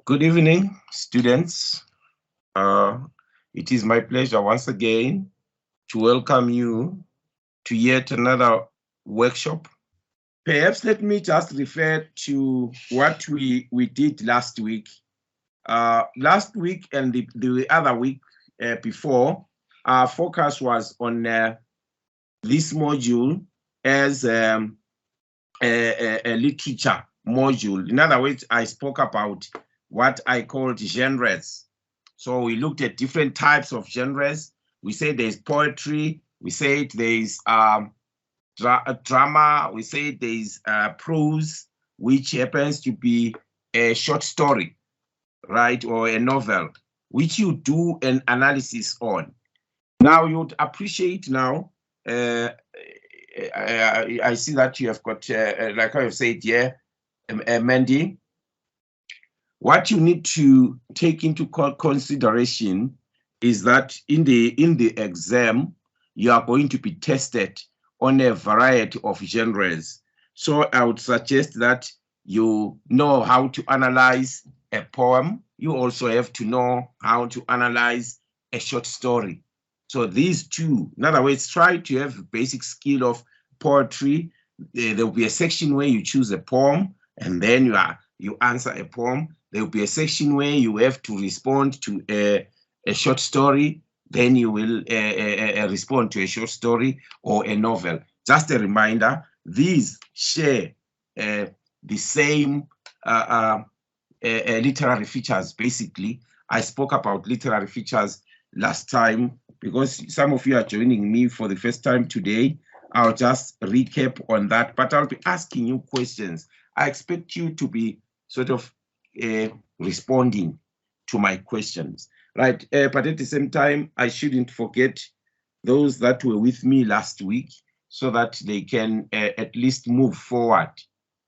Good evening, students. It is my pleasure once again to welcome you to yet another workshop. Perhaps let me just refer to what we did last week. Last week and the other week before, our focus was on this module as a literature module. In other words, I spoke about what I called genres. So we looked at different types of genres. We said there's poetry. We said there's drama. We said there's prose, which happens to be a short story, right, or a novel, which you do an analysis on. Now you'd appreciate now. I see that you have got, like I have said, yeah, Mandy. What you need to take into consideration is that in the exam, you are going to be tested on a variety of genres. So I would suggest that you know how to analyze a poem. You also have to know how to analyze a short story. So these two, in other words, try to have a basic skill of poetry. There will be a section where you choose a poem and then you answer a poem. There will be a section where you have to respond to a short story. Then you will respond to a short story or a novel. Just a reminder, these share the same literary features. Basically, I spoke about literary features last time because some of you are joining me for the first time today. I'll just recap on that, but I'll be asking you questions. I expect you to be sort of responding to my questions, right? But at the same time, I shouldn't forget those that were with me last week so that they can at least move forward.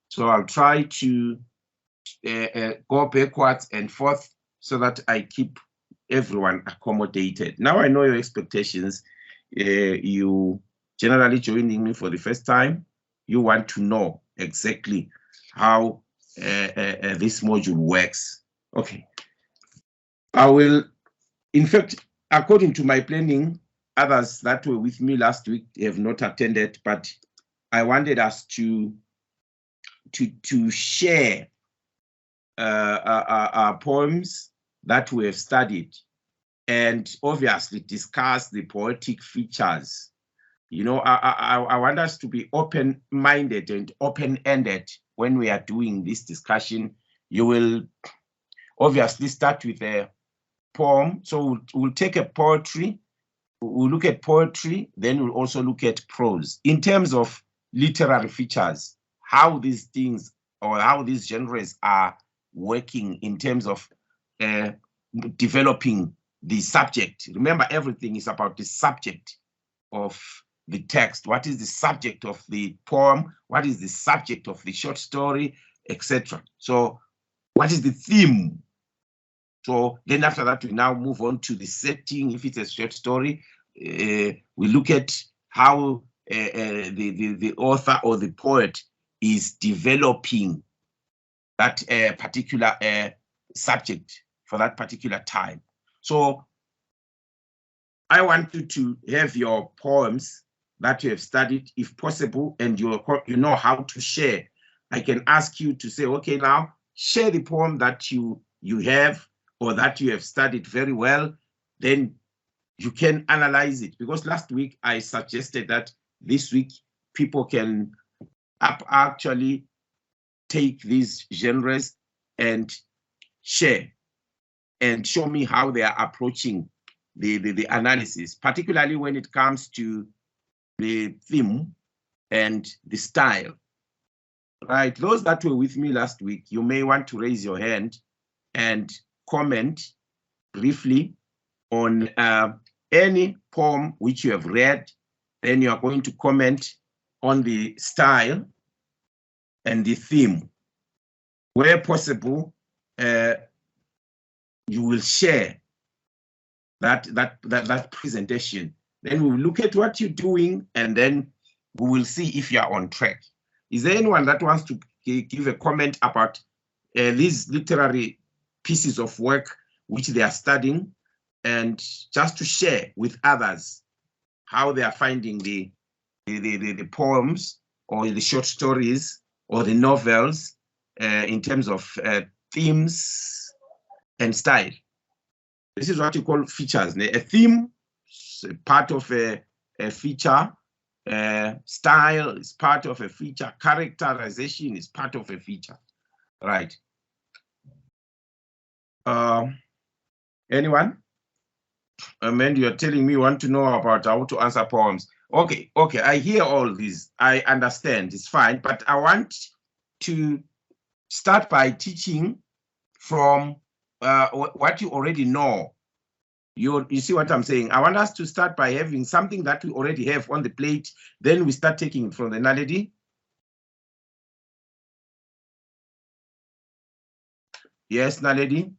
So I'll try to go backwards and forth so that I keep everyone accommodated. Now I know your expectations. You generally joining me for the first time. You want to know exactly how this module works. Okay. I will, in fact, according to my planning, others that were with me last week have not attended, but I wanted us to share our poems that we have studied and obviously discuss the poetic features. You know, I want us to be open-minded and open-ended when we are doing this discussion. You will obviously start with a poem. So we'll take a poetry, we'll look at poetry, then we'll also look at prose. In terms of literary features, how these things or how these genres are working in terms of developing the subject. Remember, everything is about the subject of the text. What is the subject of the poem? What is the subject of the short story, etc.? So what is the theme? So then after that, we now move on to the setting. If it's a short story, we look at how the author or the poet is developing that particular subject for that particular time. So I want you to have your poems that you have studied, if possible, and you know how to share. I can ask you to say, okay, now share the poem that you have or that you have studied very well. Then you can analyze it, because last week I suggested that this week people can actually take these genres and share and show me how they are approaching the analysis, particularly when it comes to the theme and the style. Right, those that were with me last week, you may want to raise your hand and comment briefly on any poem which you have read. Then you are going to comment on the style and the theme. Where possible, you will share that presentation. Then we will look at what you're doing, and then we will see if you are on track. Is there anyone that wants to give a comment about these literary pieces of work which they are studying, and just to share with others how they are finding the poems or the short stories or the novels in terms of themes and style. This is what you call features. A theme is part of a feature. Style is part of a feature. Characterization is part of a feature. Right. Anyone? Amanda, you're telling me you want to know about how to answer poems. Okay, I hear all these. I understand, it's fine, but I want to start by teaching from what you already know. You see what I'm saying? I want us to start by having something that we already have on the plate, then we start taking it from the Naledi. Yes, Naledi?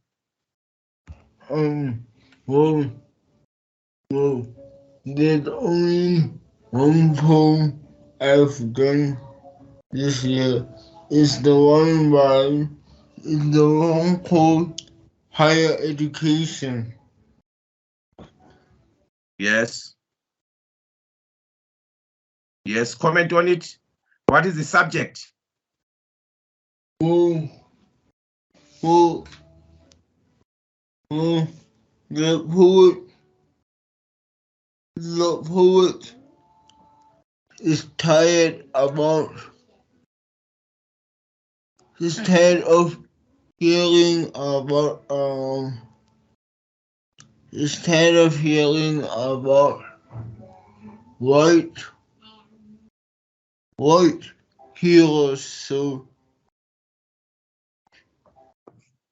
Well, there's only one poem I've done this year. It's the one called Higher Education. Yes. Yes, comment on it. What is the subject? The poet is tired of hearing about white heroes, so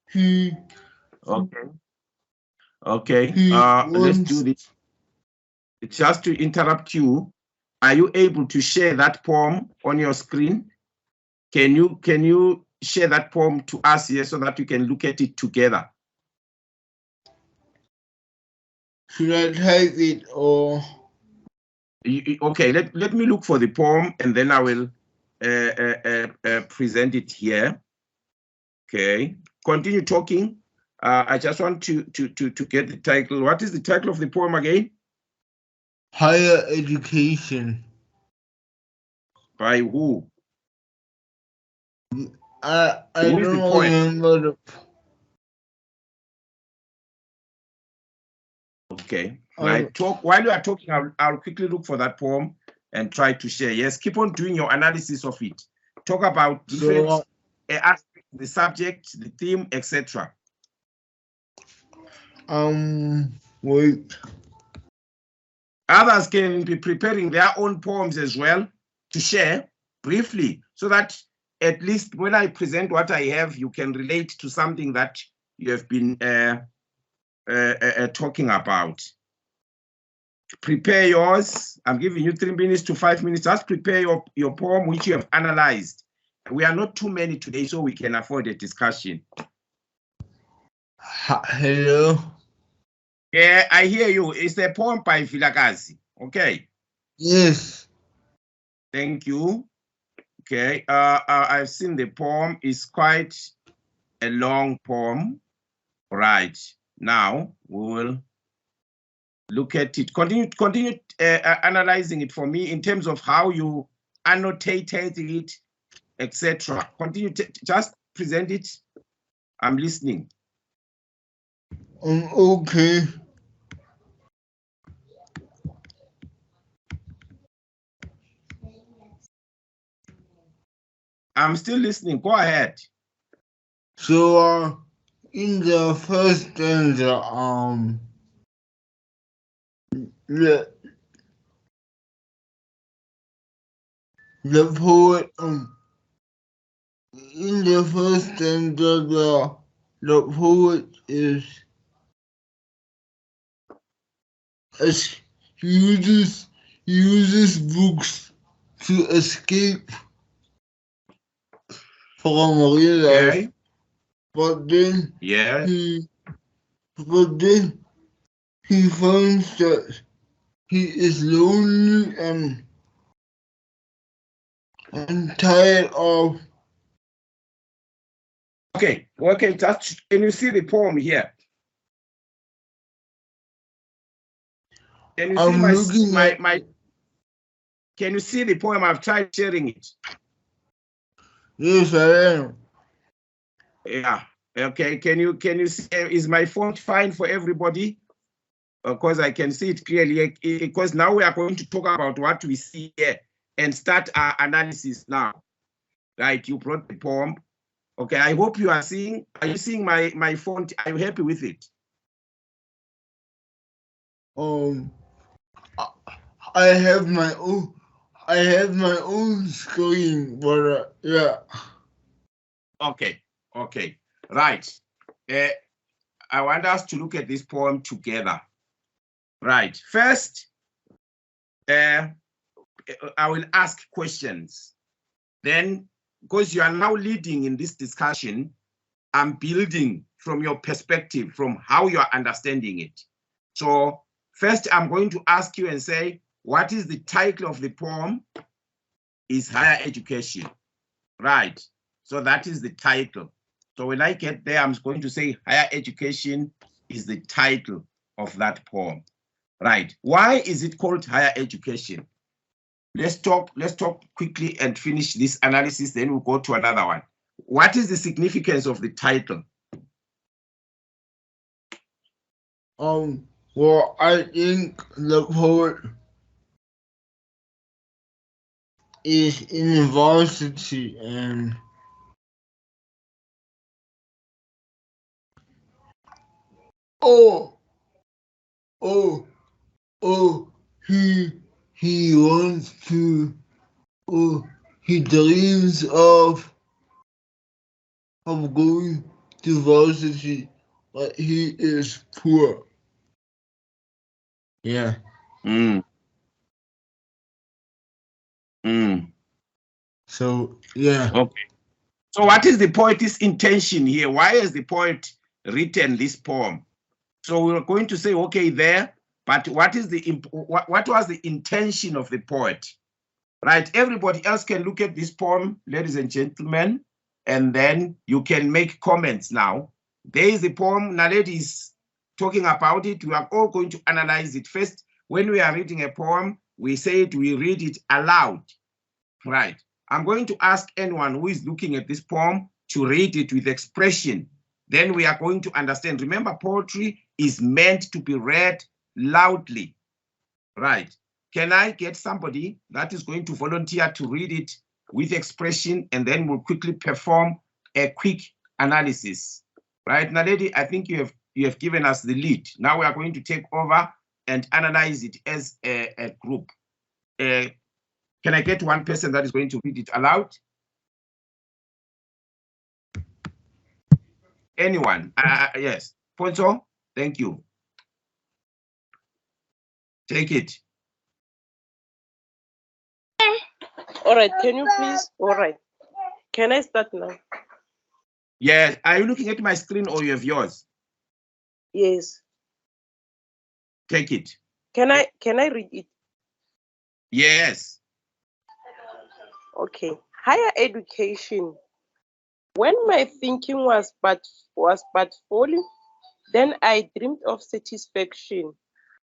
he Okay. Let's do this. Just to interrupt you, are you able to share that poem on your screen? Can you share that poem to us here so that we can look at it together? Should I type it or? Okay, let me look for the poem and then I will present it here. Okay, continue talking. I just want to get the title. What is the title of the poem again? Higher Education. By who? I don't remember the. Okay. While you are talking, I'll quickly look for that poem and try to share. Yes, keep on doing your analysis of it. Talk about different aspects, the subject, the theme, etc. Wait. Others can be preparing their own poems as well to share briefly, so that at least when I present what I have, you can relate to something that you have been talking about. Prepare yours. I'm giving you 3 minutes to 5 minutes. Just prepare your poem which you have analyzed. We are not too many today, so we can afford a discussion. Hello? Yeah, I hear you. It's a poem by Vilakazi. Okay. Yes. Thank you. Okay. I've seen the poem. It's quite a long poem. Right. Now we will look at it. Continue analyzing it for me in terms of how you annotated it, etc. Continue. Just present it. I'm listening. Okay. I'm still listening. Go ahead. So, in the first stanza, the poet, in the first stanza, the poet uses books to escape from real life. Okay. But then he finds that he is lonely and tired of Okay, just can you see the poem here? Can you see my can you see the poem? I've tried sharing it. Yes, I am. Yeah. Okay. Can you see? Is my font fine for everybody? Because I can see it clearly. Because now we are going to talk about what we see here and start our analysis now. Right? You brought the poem. Okay. I hope you are seeing. Are you seeing my font? Are you happy with it? I have my own screen, but yeah. Okay. Right. I want us to look at this poem together. Right. First, I will ask questions. Then, because you are now leading in this discussion, I'm building from your perspective, from how you are understanding it. So first, I'm going to ask you and say, what is the title of the poem? Is Higher Education. Right. So that is the title. So when I get there, I'm going to say Higher Education is the title of that poem. Right. Why is it called Higher Education? Let's talk quickly and finish this analysis, then we'll go to another one. What is the significance of the title? Well, I think the poet is in varsity and he wants to he dreams of going to varsity, but he is poor. Yeah. So yeah. Okay. So what is the poet's intention here? Why has the poet written this poem? So we're going to say, okay, there, but what was the intention of the poet? Right? Everybody else can look at this poem, ladies and gentlemen, and then you can make comments now. There is the poem, Naledi is talking about it. We are all going to analyze it. First, when we are reading a poem, we say it, we read it aloud. Right. I'm going to ask anyone who is looking at this poem to read it with expression. Then we are going to understand. Remember, poetry is meant to be read loudly. Right. Can I get somebody that is going to volunteer to read it with expression, and then we'll quickly perform a quick analysis. Right, Naledi, I think you have given us the lead. Now we are going to take over and analyze it as a group. Can I get one person that is going to read it aloud? Anyone? Yes. Poncho, thank you. Take it. All right, can you please? All right. Can I start now? Yes. Are you looking at my screen or you have yours? Yes. Take it. Can I read it? Yes. Okay. Higher education. When my thinking was but falling, then I dreamed of satisfaction.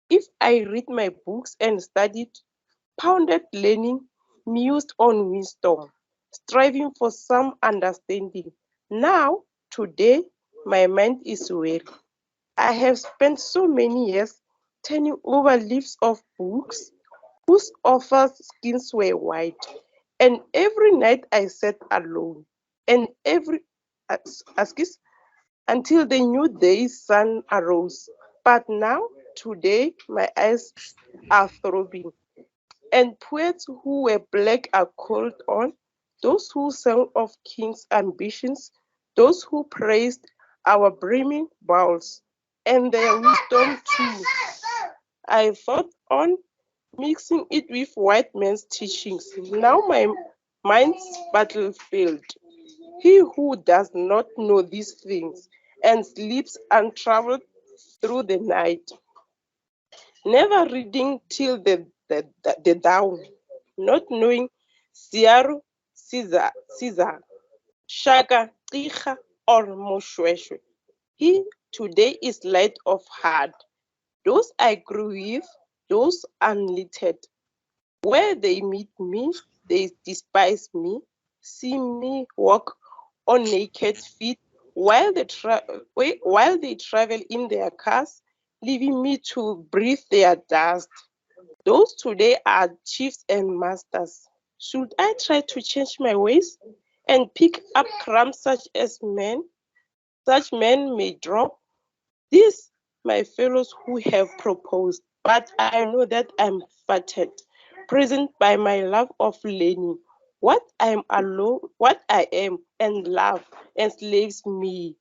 If I read my books and studied, pounded learning, mused on wisdom, striving for some understanding. Now, today, my mind is weary. I have spent so many years turning over leaves of books whose authors' skins were white, and every night I sat alone, and until the new day's sun arose. But now, today, my eyes are throbbing, and poets who were black are called on, those who sang of kings' ambitions, those who praised our brimming bowls, and their wisdom too. I thought on mixing it with white man's teachings. Now my mind's battlefield. He who does not know these things and sleeps untraveled through the night, never reading till the dawn, not knowing Siaru, Caesar, Shaka, Ticha, or moshweshwe. He today is light of heart. Those I grew with, those unlettered. Where they meet me, they despise me, see me walk on naked feet while while they travel in their cars, leaving me to breathe their dust. Those today are chiefs and masters. Should I try to change my ways and pick up crumbs such men may drop? These, my fellows who have proposed, but I know that I'm fatted, present by my love of learning. What I am alone, what I am, and love enslaves me.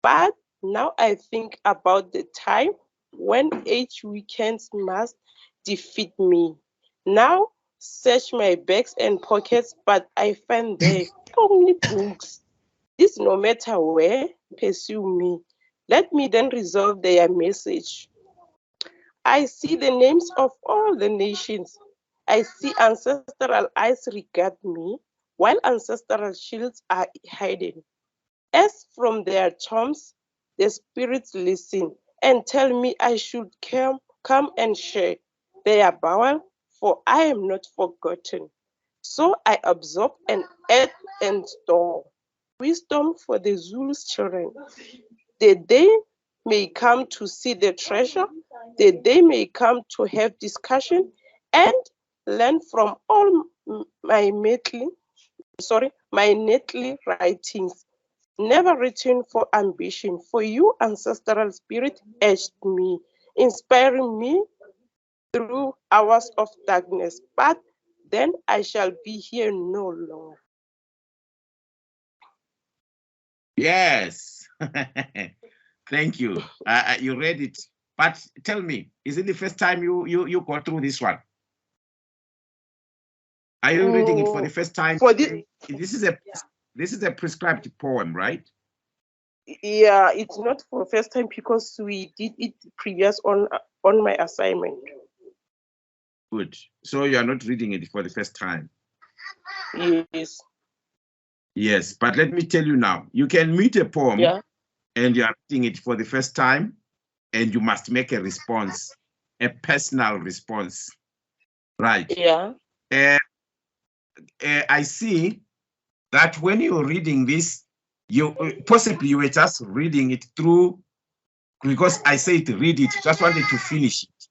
But now I think about the time when age weekends must defeat me. Now search my bags and pockets, but I find there only books. This, no matter where, pursue me. Let me then resolve their message. I see the names of all the nations. I see ancestral eyes regard me, while ancestral shields are hidden. As from their tombs, the spirits listen and tell me I should come and share their bowel, for I am not forgotten. So I absorb and add and store wisdom for the Zulu's children. That they may come to see the treasure, that they may come to have discussion and learn from all my neatly writings, never written for ambition. For you, ancestral spirit, edged me, inspiring me through hours of darkness. But then I shall be here no longer. Yes. Thank you. You read it, but tell me, is it the first time you go through this one? Are you reading it for the first time? For this, this is a prescribed poem, right? yeah, it's not for first time because we did it previous on my assignment. Good. So you are not reading it for the first time. Yes. Yes, but let me tell you now, you can meet a poem and you are reading it for the first time and you must make a response, a personal response, right? Yeah. I see that when you're reading this, you possibly you were just reading it through because I said read it, just wanted to finish it,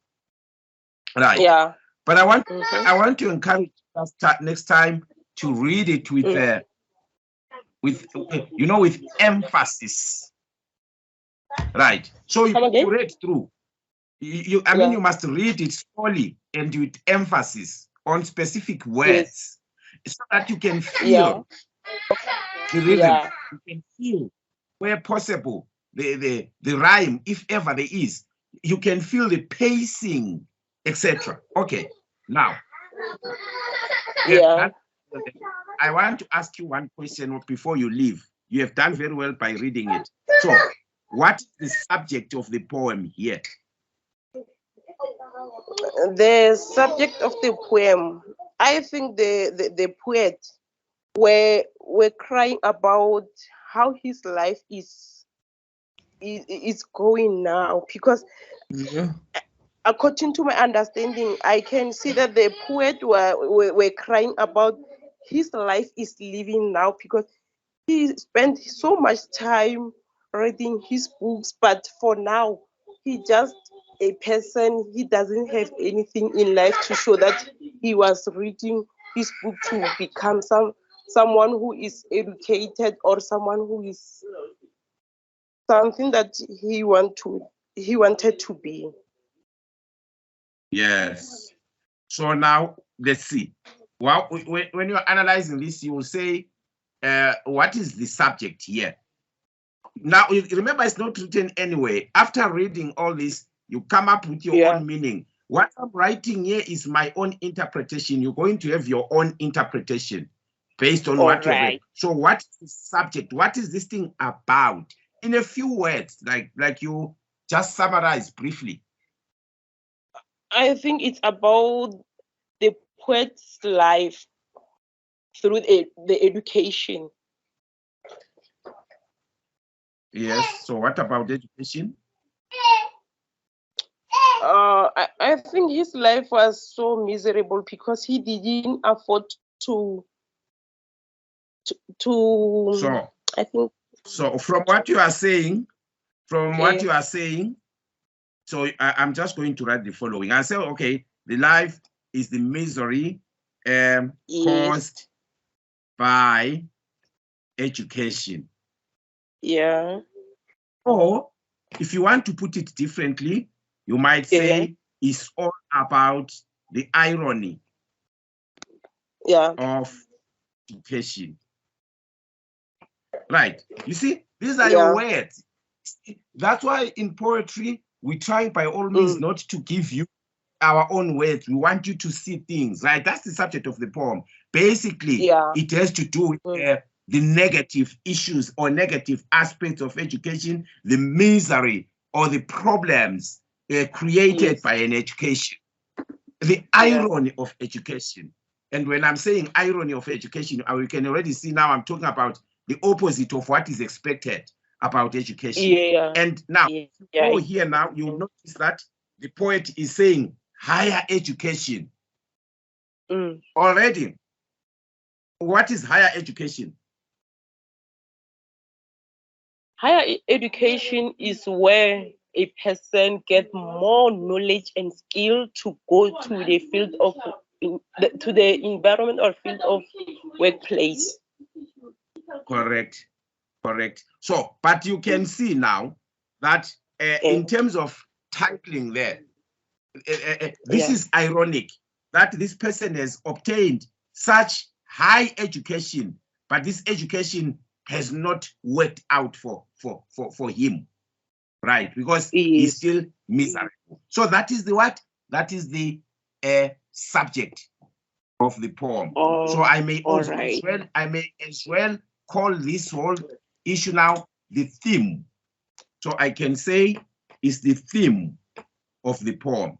right? Yeah. But I want to encourage us next time to read it with with emphasis, right? So you read through. I mean, you must read it slowly and with emphasis on specific words, so that you can feel the rhythm. You can feel where possible the rhyme, if ever there is. You can feel the pacing, etc. Okay, now. I want to ask you one question before you leave. You have done very well by reading it. So, what is the subject of the poem here? The subject of the poem, I think the poet were crying about how his life is going now, because according to my understanding, I can see that the poet were crying about his life is living now, because he spent so much time reading his books, but for now he just a person. He doesn't have anything in life to show that he was reading his book to become someone who is educated, or someone who is something that he wanted to be. Yes. So now let's see. Well, when you're analyzing this, you will say, what is the subject here? Now, remember, it's not written anyway. After reading all this, you come up with your own meaning. What I'm writing here is my own interpretation. You're going to have your own interpretation based on what you read. So what is the subject? What is this thing about? In a few words, like you just summarize briefly. I think it's about the poet's life through the education. Yes. So what about education? I think his life was so miserable because he didn't afford to So I think. So from what you are saying, Yeah. so I'm just going to write the following. I say, okay, the life is the misery Yes. caused by education. Yeah. Or if you want to put it differently, you might say it's all about the irony of education. Right. You see, these are your words. That's why in poetry, we try by all means not to give you our own words. We want you to see things, right? That's the subject of the poem. Basically, it has to do with the negative issues or negative aspects of education, the misery or the problems created by an education, the irony of education. And when I'm saying irony of education, we can already see now I'm talking about the opposite of what is expected about education. And now, here now, you'll notice that the poet is saying higher education. Already, what is higher education? Higher education is where a person gets more knowledge and skill to go to the field of to the environment or field of workplace. Correct. So, but you can see now that in terms of titling there, this is ironic that this person has obtained such high education, but this education has not worked out for him, right? Because he's still miserable. So that is the what? That is the subject of the poem. So I may also as well call this whole issue now the theme. So I can say it's the theme of the poem.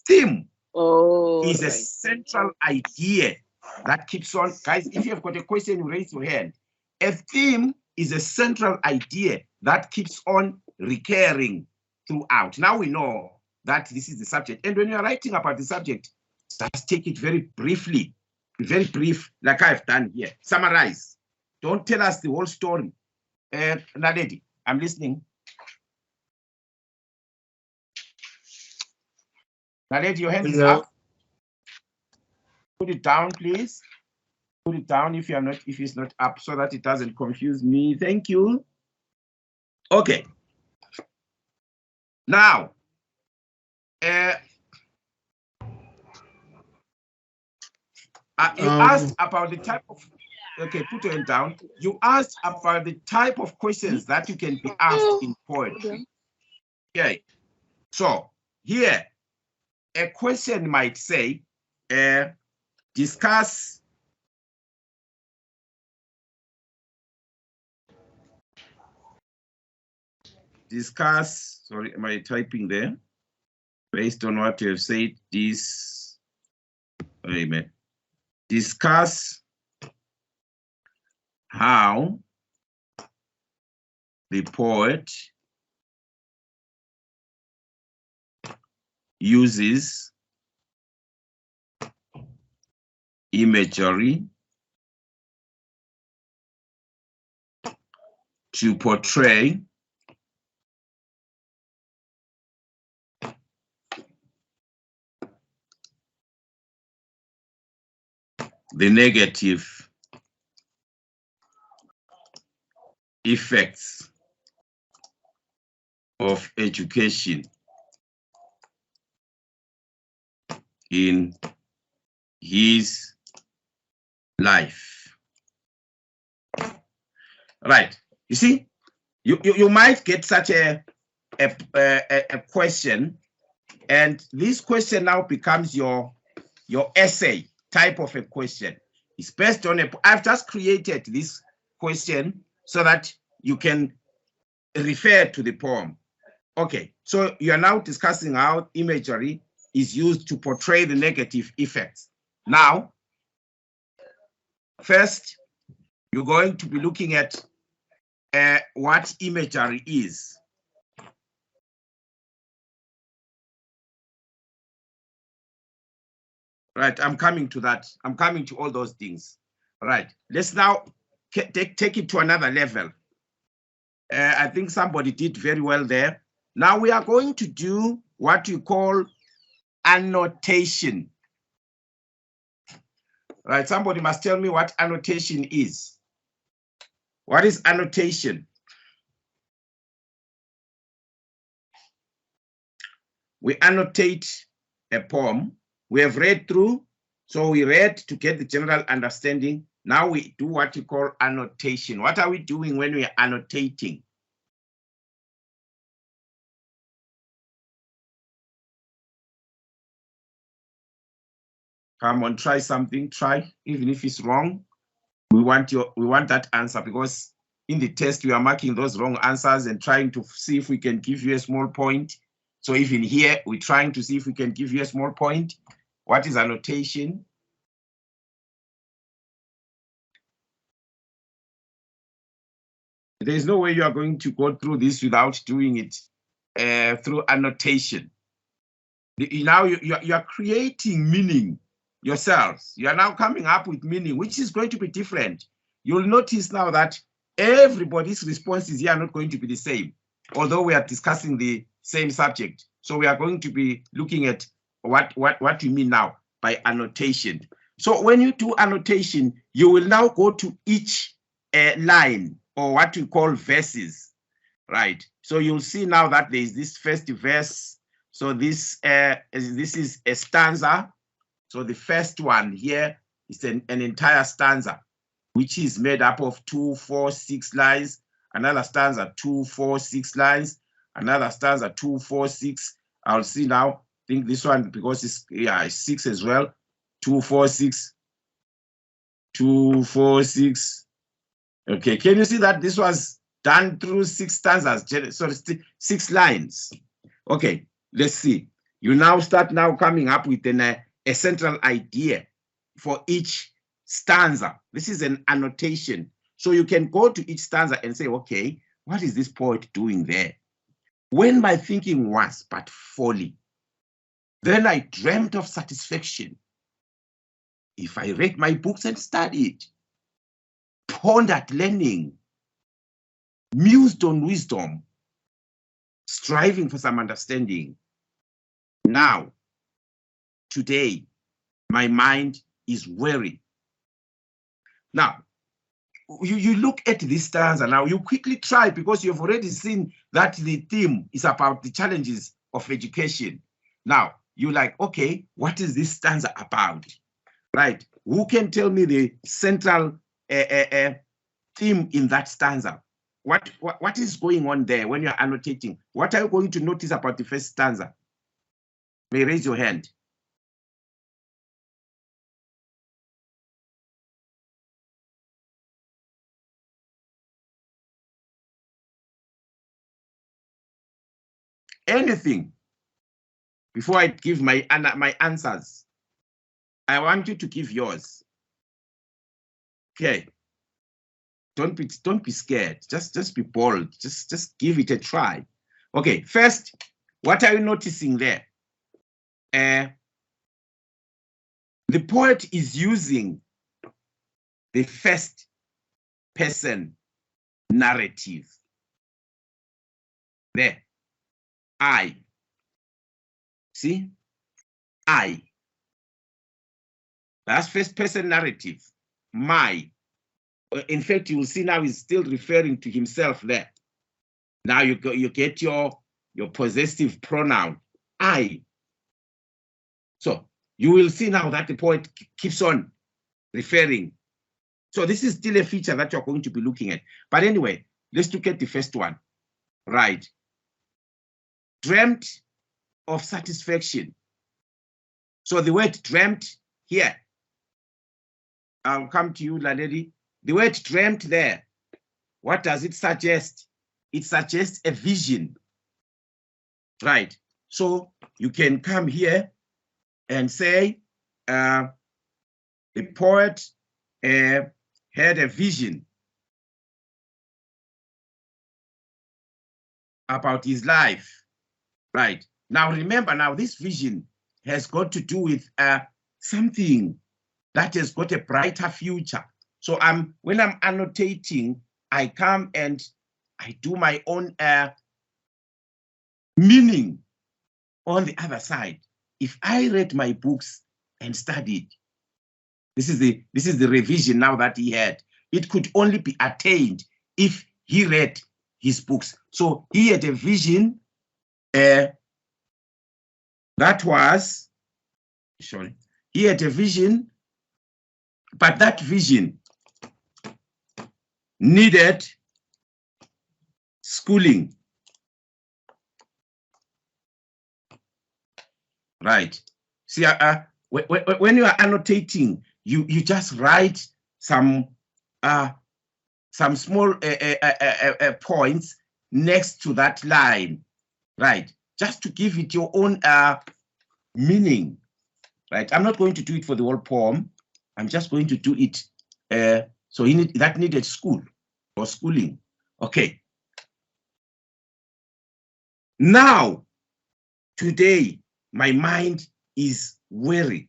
Theme is a central idea that keeps on. Guys, if you have got a question, raise your hand. A theme is a central idea that keeps on recurring throughout. Now we know that this is the subject. And when you're writing about the subject, just take it very briefly, very brief, like I've done here. Summarize. Don't tell us the whole story. Naledi, I'm listening. Naledi, your hand is up. Put it down, please. Put it down if it's not up, so that it doesn't confuse me. Thank you. Okay. Now, you asked about the type of. Okay, put your hand down. You asked about the type of questions that you can be asked in poetry. Okay. So here, a question might say, discuss sorry, am I typing there? Based on what you have said, amen. Discuss how the poet uses imagery to portray the negative effects of education in his life. Right. You see, you might get such a question, and this question now becomes your essay type of a question. It's based on I've just created this question so that you can refer to the poem. Okay, so you are now discussing how imagery is used to portray the negative effects. Now, first, you're going to be looking at what imagery is. Right, I'm coming to that. I'm coming to all those things. Right, let's now take it to another level. I think somebody did very well there. Now we are going to do what you call annotation. Right, somebody must tell me what annotation is. What is annotation? We annotate a poem. We have read through, so we read to get the general understanding. Now we do what you call annotation. What are we doing when we are annotating? Come on, try something, try, even if it's wrong. We want that answer, because in the test we are marking those wrong answers and trying to see if we can give you a small point. So even here, we're trying to see if we can give you a small point. What is annotation? There is no way you are going to go through this without doing it through annotation. Now you are creating meaning yourselves. You are now coming up with meaning, which is going to be different. You'll notice now that everybody's responses here are not going to be the same, although we are discussing the same subject. So we are going to be looking at what you mean now by annotation. So when you do annotation, you will now go to each line, or what we call verses, right? So you'll see now that there is this first verse. So this is a stanza. So the first one here is an entire stanza, which is made up of 2, 4, 6 lines. Another stanza, 2, 4, 6 lines. Another stanza, 2, 4, 6. I'll see now. I think this one, because it's 6 as well. 2, 4, 6. 2, 4, 6. Okay, can you see that this was done through 6 stanzas? So 6 lines. Okay, let's see. You now start coming up with a central idea for each stanza. This is an annotation. So you can go to each stanza and say, okay, what is this poet doing there? When my thinking was but folly, then I dreamt of satisfaction. If I read my books and studied, pondered learning, mused on wisdom, striving for some understanding. Now, today, my mind is weary. Now, you look at this stanza now, you quickly try, because you've already seen that the theme is about the challenges of education. Now, you're like, okay, what is this stanza about? Right? Who can tell me the central theme in that stanza? What is going on there when you're annotating? What are you going to notice about the first stanza? May raise your hand. Anything. Before I give my answers, I want you to give yours. Okay. Don't be scared. Just be bold. Just give it a try. Okay. First, what are you noticing there? The poet is using the first person narrative. There. I. See? I. That's first person narrative. My. In fact, you will see now he's still referring to himself there. Now you get your possessive pronoun, I. So you will see now that the poet keeps on referring. So this is still a feature that you're going to be looking at. But anyway, let's look at the first one. Right. Dreamt of satisfaction. So the word dreamt here, I'll come to you, Laledi. The word dreamt there, what does it suggest? It suggests a vision, right? So you can come here and say the poet had a vision. about his life, right? Now, remember, now this vision has got to do with something that has got a brighter future. So when I'm annotating, I come and I do my own meaning on the other side. If I read my books and studied, this is the revision now that he had. It could only be attained if he read his books. So he had a vision that was, sorry, he had a vision, but that vision needed schooling. Right. See, when you are annotating, you just write some small points next to that line, right? Just to give it your own meaning, right? I'm not going to do it for the whole poem. I'm just going to do it. So that needed school or schooling. Okay. Now, today, my mind is weary.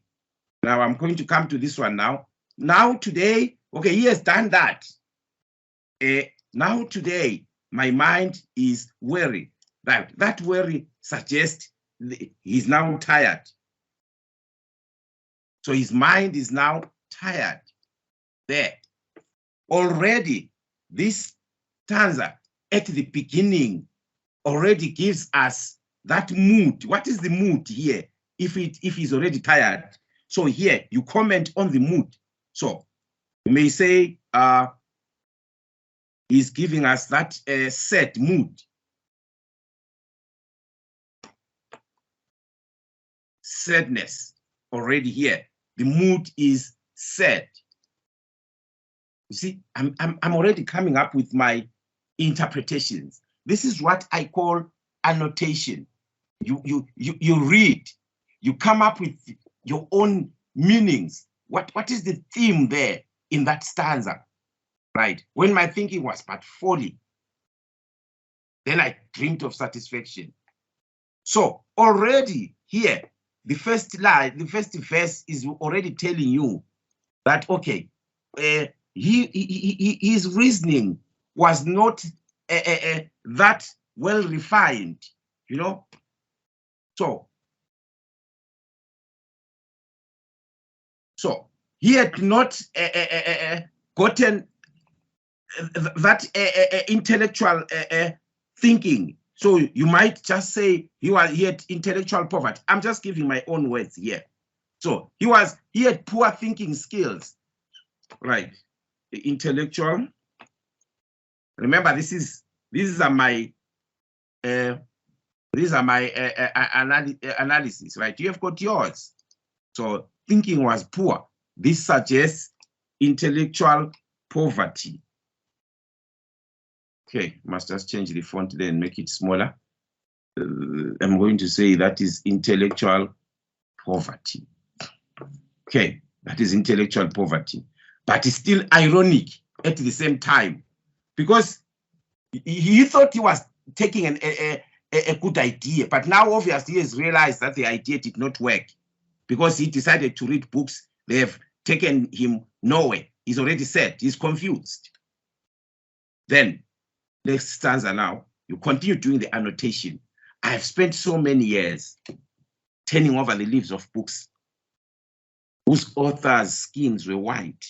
Now I'm going to come to this one now. Now today, okay, he has done that. Now today, my mind is weary. That weary suggests he's now tired. So his mind is now tired. There. Already, this stanza at the beginning already gives us that mood. What is the mood here? If he's already tired. So here you comment on the mood. So you may say he's giving us that sad mood. Sadness already here. The mood is sad. You see, I'm already coming up with my interpretations. This is what I call annotation. You read, you come up with your own meanings. What is the theme there in that stanza, right? When my thinking was but folly, then I dreamed of satisfaction. So already here, the first line, the first verse is already telling you that, okay, his reasoning was not that well refined, you know. So he had not gotten that intellectual thinking. So you might just say he had intellectual poverty. I'm just giving my own words here. So he had poor thinking skills, right? The intellectual. Remember, these are my analysis, right? You have got yours. So thinking was poor. This suggests intellectual poverty. Okay, must just change the font there and make it smaller. I'm going to say that is intellectual poverty. Okay, that is intellectual poverty. But it's still ironic at the same time, because he thought he was taking a good idea, but now obviously he has realized that the idea did not work, because he decided to read books. They have taken him nowhere. He's already said, he's confused. Then, next stanza now, you continue doing the annotation. I have spent so many years turning over the leaves of books whose authors' skins were white.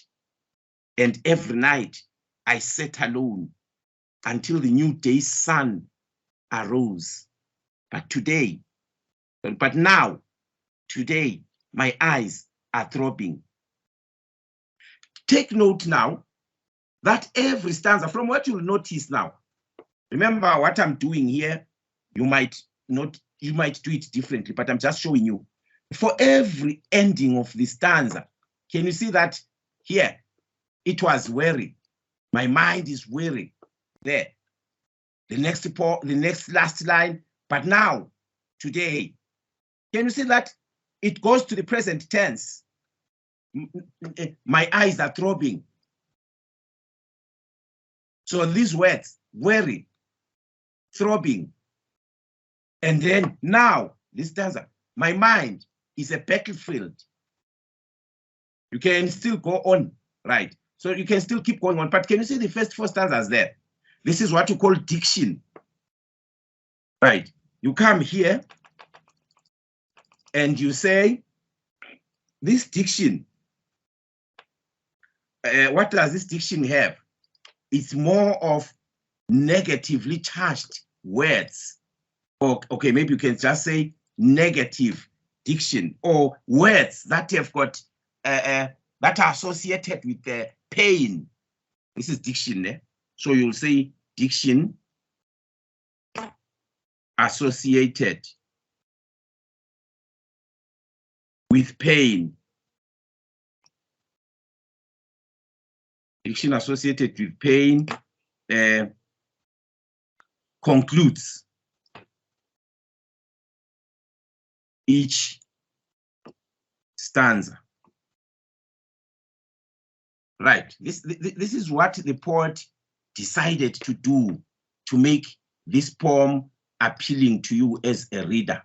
And every night I sat alone until the new day's sun arose. But now, today, my eyes are throbbing. Take note now that every stanza, from what you'll notice now, remember what I'm doing here, you might do it differently, but I'm just showing you. For every ending of the stanza, can you see that here? It was weary. My mind is weary. There. The next last line, but now, today. Can you see that? It goes to the present tense. My eyes are throbbing. So these words, weary, throbbing, And then now, this stanza, my mind is a battlefield. You can still go on, right? So you can still keep going on, but can you see the first 4 stanzas there? This is what you call diction, right? You come here and you say, this diction, what does this diction have? It's more of negatively charged words. Or, okay, maybe you can just say negative diction, or words that have got, that are associated with the pain. This is diction, eh? So you'll say diction associated with pain. Diction associated with pain concludes each stanza. Right. This is what the poet decided to do to make this poem appealing to you as a reader.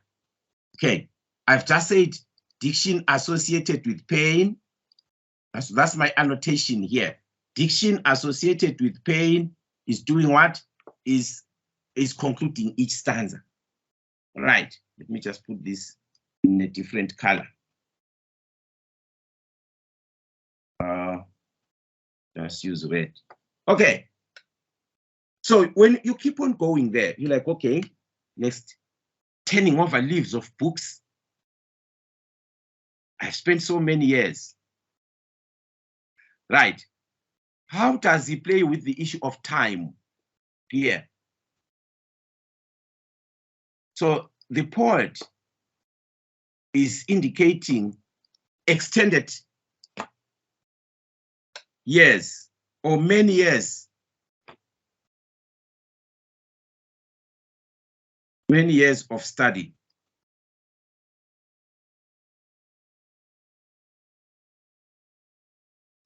Okay, I've just said diction associated with pain. That's my annotation here. Diction associated with pain is doing what? Is concluding each stanza. Right. Let me just put this in a different color. Just use red. Okay. So when you keep on going there, you're like, okay, next, turning over leaves of books. I've spent so many years. Right. How does he play with the issue of time here? So the poet is indicating extended years or many years. Many years of study.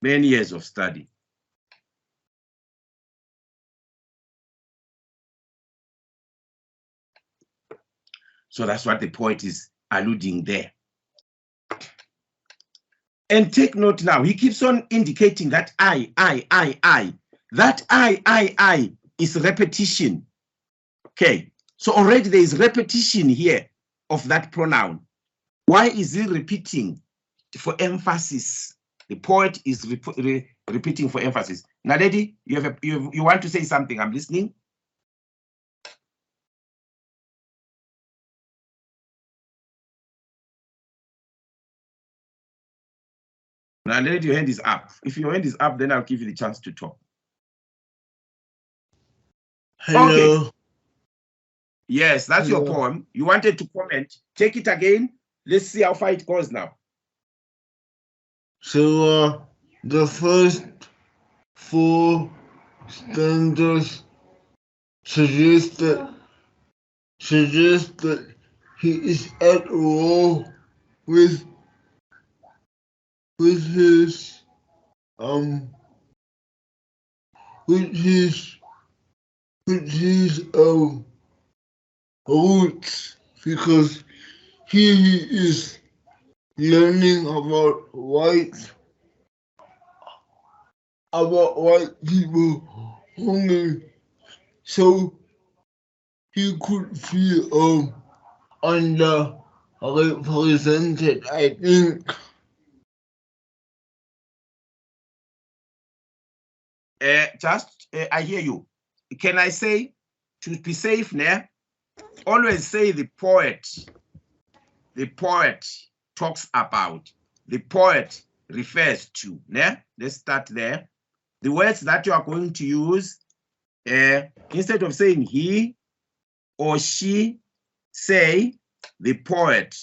Many years of study. So that's what the poet is alluding there. And take note now, he keeps on indicating that I. That I is repetition. Okay, so already there is repetition here of that pronoun. Why is he repeating? For emphasis. The poet is repeating for emphasis. Now, lady, you want to say something? I'm listening. Now, lady, your hand is up. If your hand is up, then I'll give you the chance to talk. Hello. Okay. Yes, that's your poem. You wanted to comment. Take it again. Let's see how far it goes now. So the first 4 stanzas suggest that he is at war with his roots, because he is learning about white people only, so he could feel underrepresented, I think. I hear you. Can I say, to be safe now, always say the poet. The poet talks about. The poet refers to. Yeah? Let's start there. The words that you are going to use, instead of saying he or she, say the poet.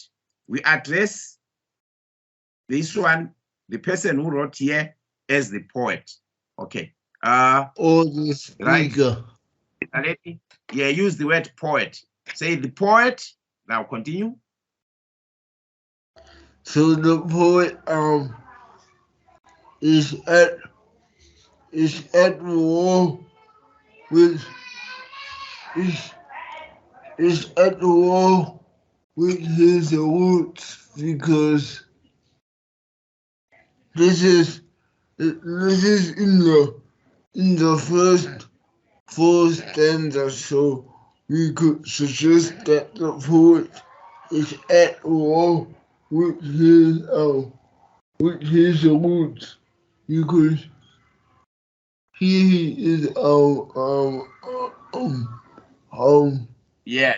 We address this one, the person who wrote here, as the poet. Okay. Or the speaker. Right. Yeah, use the word poet. Say the poet. Now continue. So the poet is at war with is at war with his roots because this is in the first four stanzas, so we could suggest that the poet is at war with his roots because he is Yeah,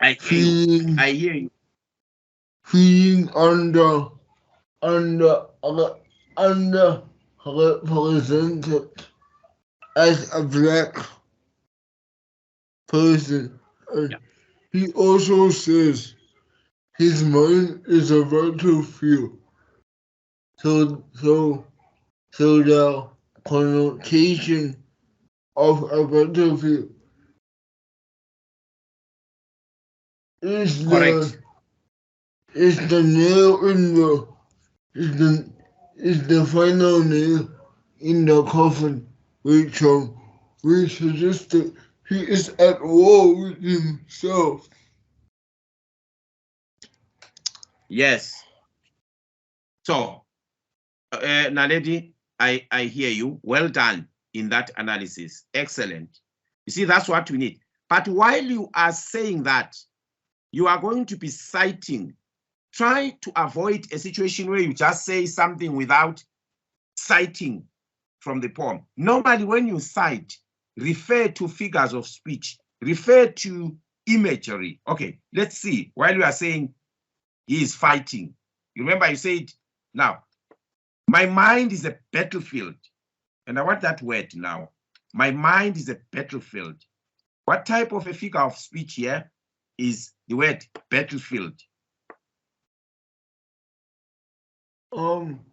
I hear you. I hear you. feeling underrepresented as a black person. And he also says his mind is a battlefield. So the connotation of a battlefield is Correct. the nail in the final nail in the coffin, which suggests that he is at war with himself. Yes. So, Naledi, I hear you. Well done in that analysis. Excellent. You see, that's what we need. But while you are saying that, you are going to be citing. Try to avoid a situation where you just say something without citing from the poem. Normally, when you cite, refer to figures of speech, refer to imagery. Okay, let's see. While you are saying he is fighting, you remember you said, now, my mind is a battlefield. And I want that word now. My mind is a battlefield. What type of a figure of speech here is the word battlefield?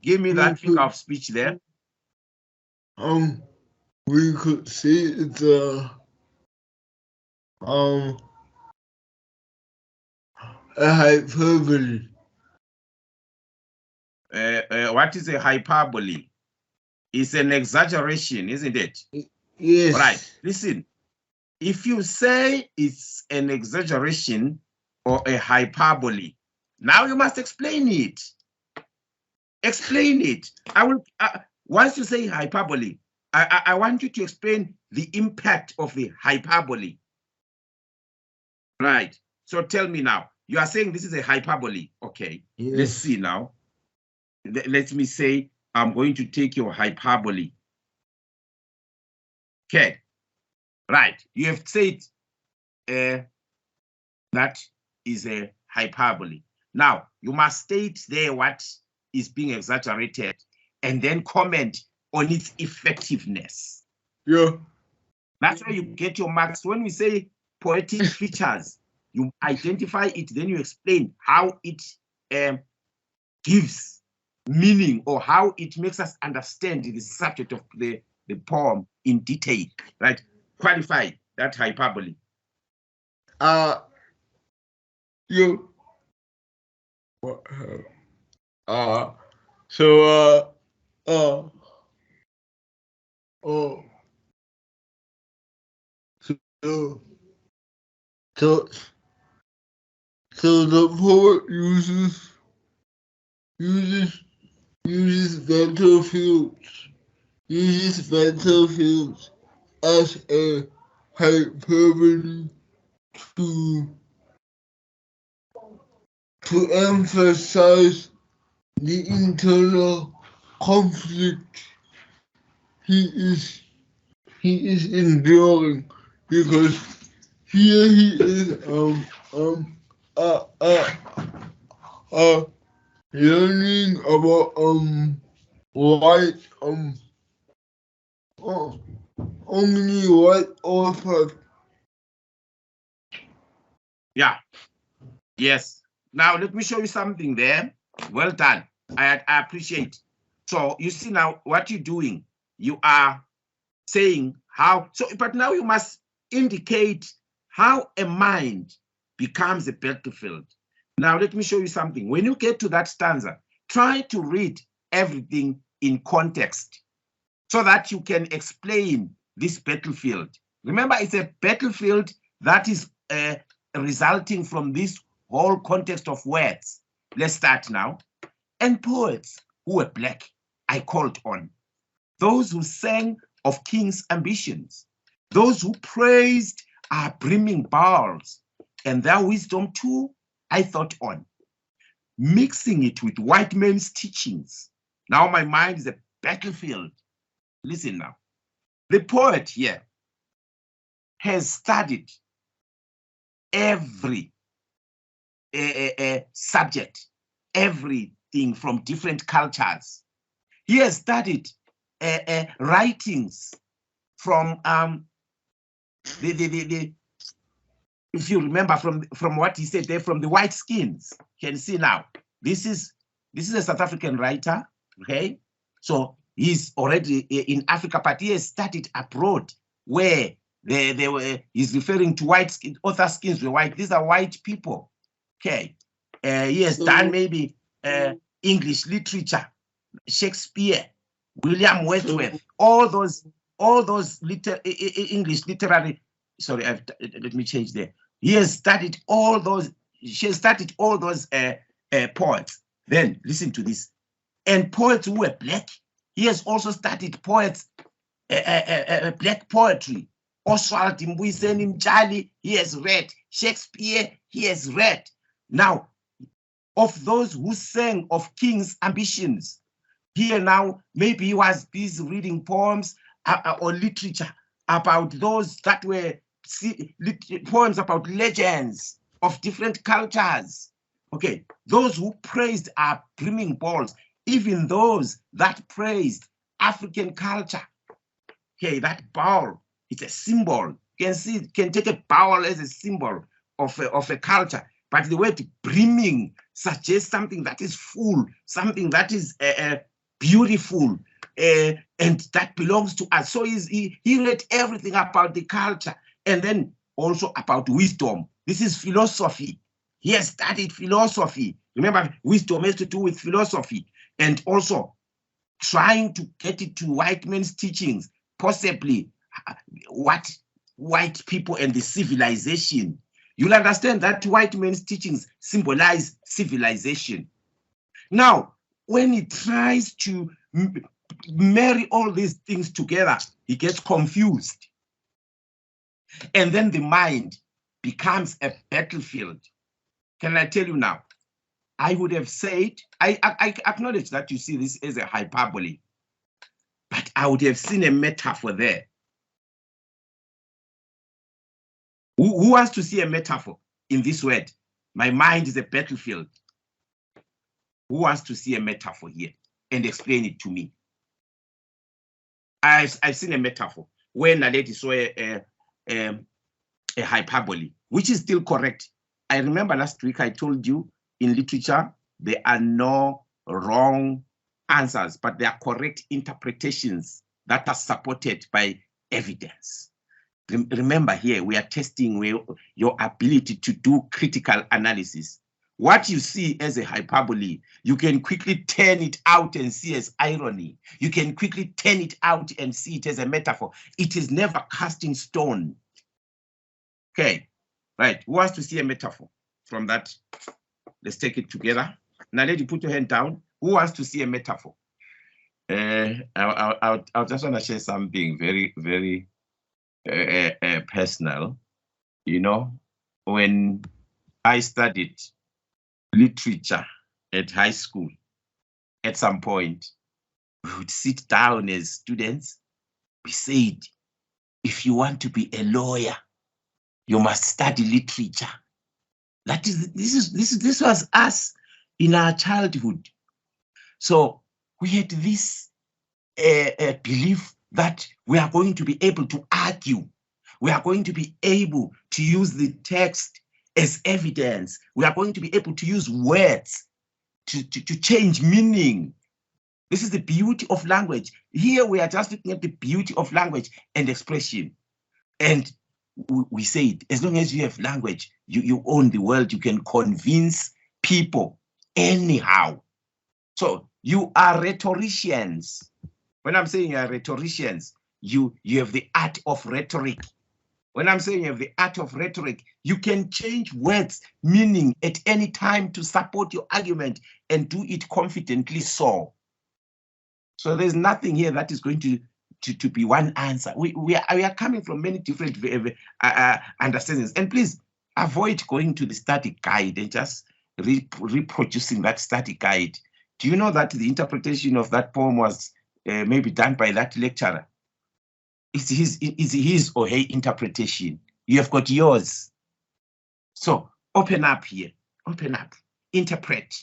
Give me that figure of speech there. We could say it's a hyperbole. What is a hyperbole? It's an exaggeration, isn't it? Yes. All right, listen. If you say it's an exaggeration or a hyperbole, now you must explain it. Explain it. I will. Once you say hyperbole, I want you to explain the impact of the hyperbole. Right. So tell me now. You are saying this is a hyperbole. Okay. Yes. Let's see now. Let me say I'm going to take your hyperbole. Okay. Right. You have said that is a hyperbole. Now, you must state there what is being exaggerated and then comment on its effectiveness. Yeah. That's where you get your marks. When we say poetic features, you identify it, then you explain how it gives meaning or how it makes us understand the subject of the poem in detail, right? Qualify that hyperbole. You. So the poet uses battlefields as a hyperbole to emphasize the internal conflict he is enduring, because here he is learning about white only white authors. Yeah. Yes. Now let me show you something there. Well done. I appreciate. So you see now what you're doing. You are saying how. So, but now you must indicate how a mind becomes a battlefield. Now let me show you something. When you get to that stanza, try to read everything in context so that you can explain this battlefield. Remember, it's a battlefield that is resulting from this whole context of words. Let's start now. And poets who were black, I called on. Those who sang of king's ambitions, those who praised our brimming bowls, and their wisdom too, I thought on. Mixing it with white men's teachings. Now my mind is a battlefield. Listen now. The poet here has studied every subject, everything from different cultures. He has studied writings from if you remember from what he said there, from the white skins. You can see now, this is a South African writer, okay? So he's already in Africa, but he has studied abroad where they were, he's referring to white skin, other skins were white. These are white people, okay? He has done maybe English literature, Shakespeare, William Wordsworth, all those English literary, sorry, let me change there. He has studied all those, she has studied all those poets. Then listen to this. And poets who were black, he has also studied poets, black poetry. Oswald Mbuyiseni Mtshali, he has read. Shakespeare, he has read. Now, of those who sang of king's ambitions, here now, maybe he was busy reading poems or literature about those that were poems about legends of different cultures. Okay, those who praised our brimming bowls, even those that praised African culture. Okay, that bowl, it's a symbol. You can see, can take a bowl as a symbol of a culture, but the word brimming suggests something that is full, something that is beautiful, and that belongs to us. So he read everything about the culture, and then also about wisdom. This is philosophy. He has studied philosophy. Remember, wisdom has to do with philosophy, and also trying to get it to white men's teachings, possibly what white people and the civilization. You'll understand that white men's teachings symbolize civilization. Now, when he tries to marry all these things together, he gets confused. And then the mind becomes a battlefield. Can I tell you now? I would have said, I acknowledge that you see this as a hyperbole, but I would have seen a metaphor there. Who wants to see a metaphor in this word? My mind is a battlefield. Who wants to see a metaphor here and explain it to me? I've seen a metaphor where Naledi saw a hyperbole, which is still correct. I remember last week I told you in literature, there are no wrong answers, but there are correct interpretations that are supported by evidence. Remember here, we are testing your ability to do critical analysis. What you see as a hyperbole, you can quickly turn it out and see as irony. You can quickly turn it out and see it as a metaphor. It is never cast in stone. Okay, right. Who wants to see a metaphor from that? Let's take it together. Now, let you put your hand down. Who wants to see a metaphor? I just want to share something very, very personal. You know, when I studied literature at high school, at some point, we would sit down as students. We said, if you want to be a lawyer, you must study literature. This was us in our childhood. So we had this belief that we are going to be able to argue. We are going to be able to use the text as evidence. We are going to be able to use words to change meaning. This is the beauty of language. Here we are just looking at the beauty of language and expression. And we say, as long as you have language, you own the world, you can convince people anyhow. So you are rhetoricians. When I'm saying you are rhetoricians, you have the art of rhetoric. when I'm saying you have the art of rhetoric, you can change words meaning at any time to support your argument and do it confidently so. So there's nothing here that is going to be one answer. We are coming from many different understandings. And please avoid going to the study guide and just reproducing that study guide. Do you know that the interpretation of that poem was maybe done by that lecturer? It's his or her interpretation. You have got yours. So open up here, open up, interpret,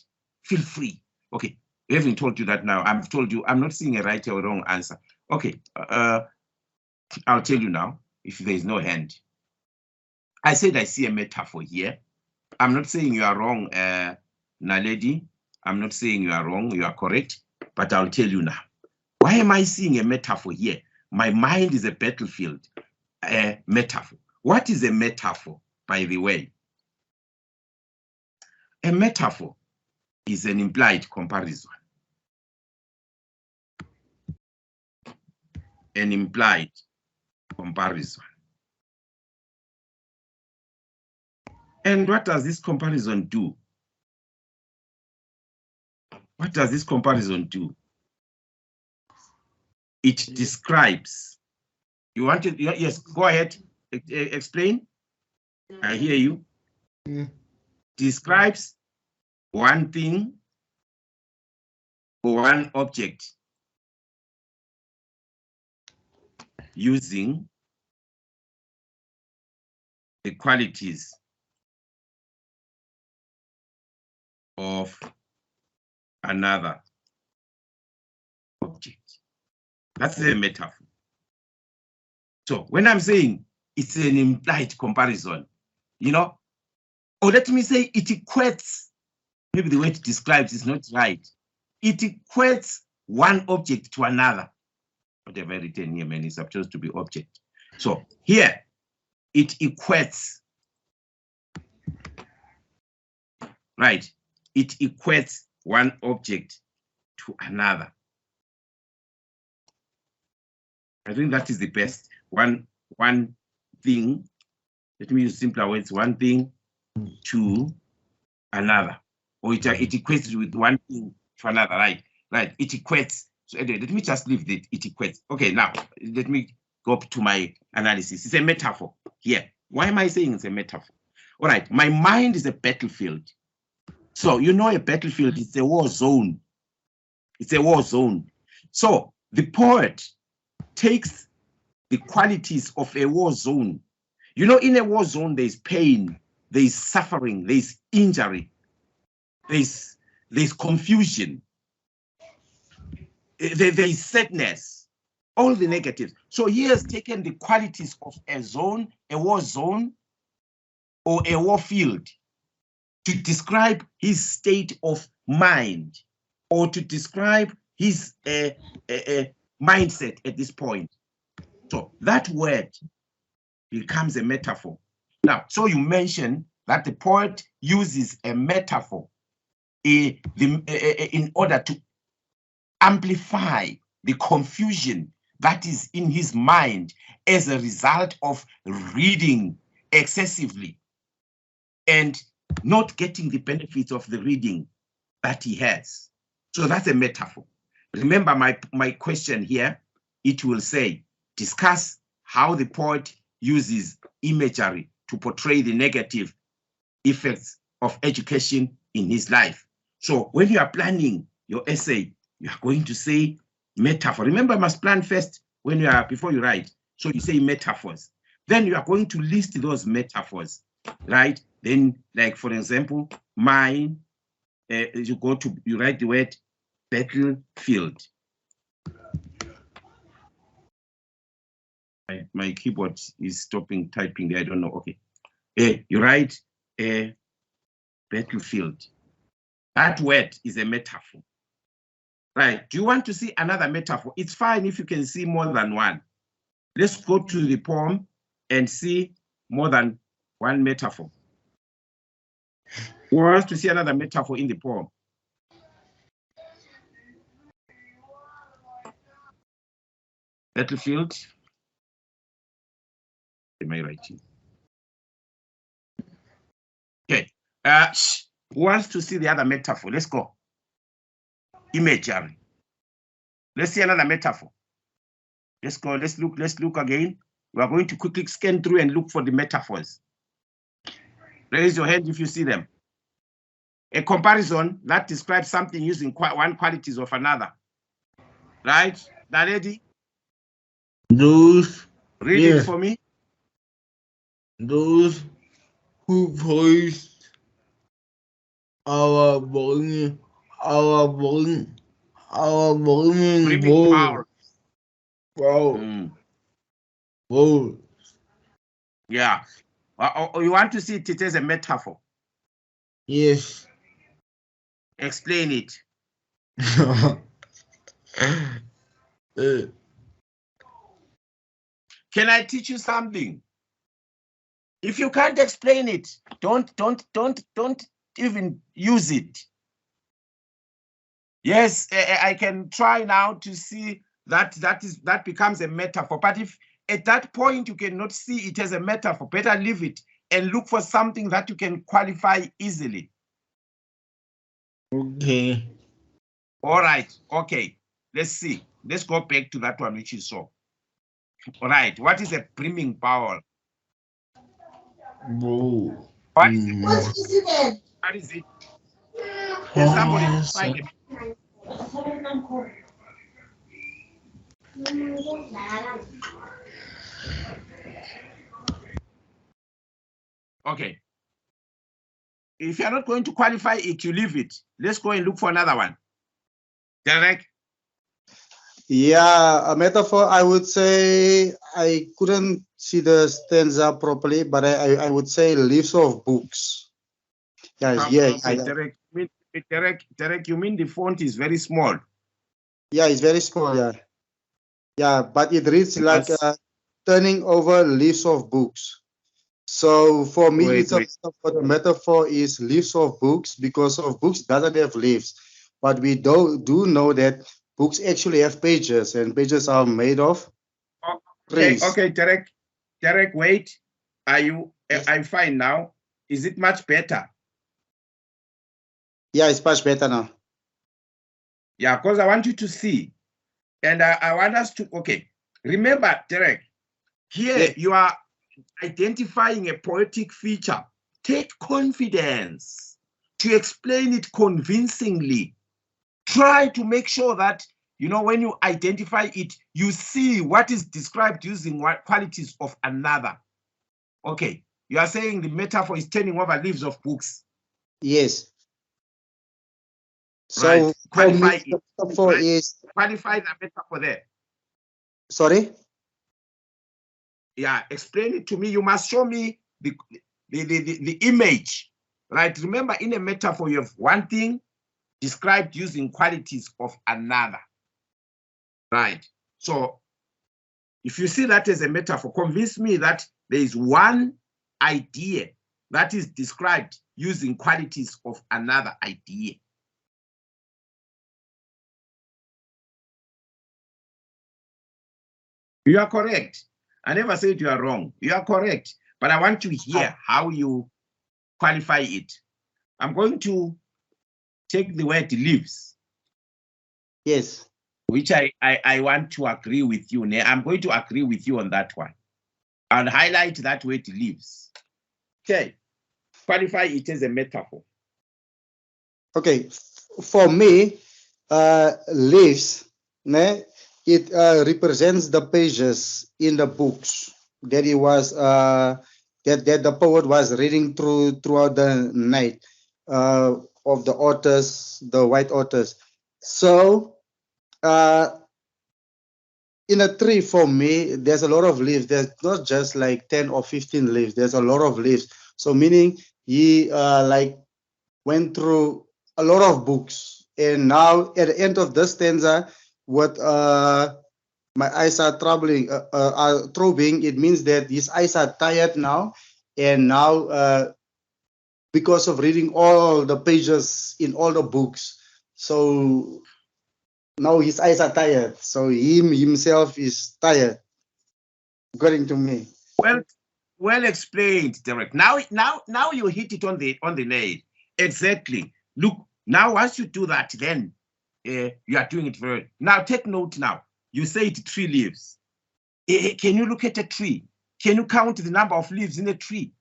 feel free. Okay, I haven't told you that now. I've told you I'm not seeing a right or wrong answer. Okay, I'll tell you now if there is no hand. I said I see a metaphor here. I'm not saying you are wrong, Naledi. I'm not saying you are wrong, you are correct, but I'll tell you now. Why am I seeing a metaphor here? My mind is a battlefield, a metaphor. What is a metaphor, by the way? A metaphor is an implied comparison. An implied comparison. And what does this comparison do? What does this comparison do? It describes. You want to, yes, go ahead, explain. I hear you. Describes one thing or one object using the qualities of another object. That's a metaphor. So when I'm saying it's an implied comparison, you know, or let me say it equates, maybe the way it describes is not right. It equates one object to another. Whatever written here, man, is supposed to be object. So here, it equates, right? It equates one object to another. I think that is the best. One thing, let me use simpler words, one thing to another. Or it equates with one thing to another, right? Right, it equates. So anyway, let me just leave it equates. Okay, now, let me go up to my analysis. It's a metaphor here. Why am I saying it's a metaphor? All right, my mind is a battlefield. So you know a battlefield is a war zone. It's a war zone. So the poet takes the qualities of a war zone. You know, in a war zone, there's pain, there's suffering, there's injury, there's confusion, there's sadness, all the negatives. So he has taken the qualities of a zone, a war zone, or a war field to describe his state of mind or to describe his mindset at this point. So that word becomes a metaphor. Now, so you mentioned that the poet uses a metaphor in order to amplify the confusion that is in his mind as a result of reading excessively and not getting the benefits of the reading that he has. So that's a metaphor. Remember my question here, it will say, discuss how the poet uses imagery to portray the negative effects of education in his life. So when you are planning your essay, you are going to say metaphor. Remember, I must plan first before you write. So you say metaphors. Then you are going to list those metaphors, right? Then, like for example, mine, you write the word battlefield. My keyboard is stopping typing there, I don't know, okay. You write a battlefield. That word is a metaphor. Right, do you want to see another metaphor? It's fine if you can see more than one. Let's go to the poem and see more than one metaphor. Who wants to see another metaphor in the poem? Battlefield. am I writing? Okay. Who wants to see the other metaphor? Let's go. Imagery. Let's see another metaphor. Let's go. Let's look again. We are going to quickly scan through and look for the metaphors. Raise your hand if you see them. A comparison that describes something using one qualities of another. Right? That lady? Those, Read yes, it for me. those who voiced our volume, Bringing power. power. Wow. Wow. Yeah. Or you want to see it as a metaphor? Yes. Explain it. Can I teach you something? If you can't explain it, don't even use it. Yes, I can try now to see that becomes a metaphor. But if at that point you cannot see it as a metaphor, better leave it and look for something that you can qualify easily. Okay. All right. Okay. Let's see. Let's go back to that one which you saw. All right. What is a brimming bowl? Whoa. What is it? What is it? Can somebody find it? Okay. If you're not going to qualify it, you leave it. Let's go and look for another one. Derek? Yeah, a metaphor, I would say, I couldn't see the stanza properly, but I would say leaves of books. Yes, yeah, Okay, Derek, you mean the font is very small? yeah, it's very small, yeah. Yeah, but it reads like turning over leaves of books. So for me, Wait. The metaphor is leaves of books because of books doesn't have leaves. But we do know that books actually have pages, and pages are made of trees. Okay, Derek, wait. I'm fine now. Is it much better? Yeah, it's much better now. Yeah, because I want you to see. And I want us to, okay. Remember, Derek, here you are identifying a poetic feature. Take confidence to explain it convincingly. Try to make sure that, when you identify it, you see what is described using what qualities of another. Okay, you are saying the metaphor is turning over leaves of books. Yes. So right. Qualify the metaphor is qualify the metaphor there. Sorry? Yeah, explain it to me. You must show me the image. Right. Remember, in a metaphor, you have one thing described using qualities of another. Right. So if you see that as a metaphor, convince me that there is one idea that is described using qualities of another idea. You are correct. I never said you are wrong. You are correct. But I want to hear how you qualify it. I'm going to take the word leaves. Yes. Which I want to agree with you. I'm going to agree with you on that one. I'll highlight that word leaves. Okay. Qualify it as a metaphor. Okay. For me, leaves, it represents the pages in the books that he was that the poet was reading throughout the night of the authors, the white authors. So in a tree, for me, there's a lot of leaves. There's not just like 10 or 15 leaves. There's a lot of leaves. So meaning he like went through a lot of books. And now at the end of this stanza, what my eyes are throbbing, it means that his eyes are tired now. And now because of reading all the pages in all the books, so now his eyes are tired. So himself is tired, according to me. Well, Well explained, Derek. Now you hit it on the nail. Exactly. Look, now once you do that, then you are doing it very. Now take note. Now you say it 3 leaves. Can you look at a tree? Can you count the number of leaves in a tree?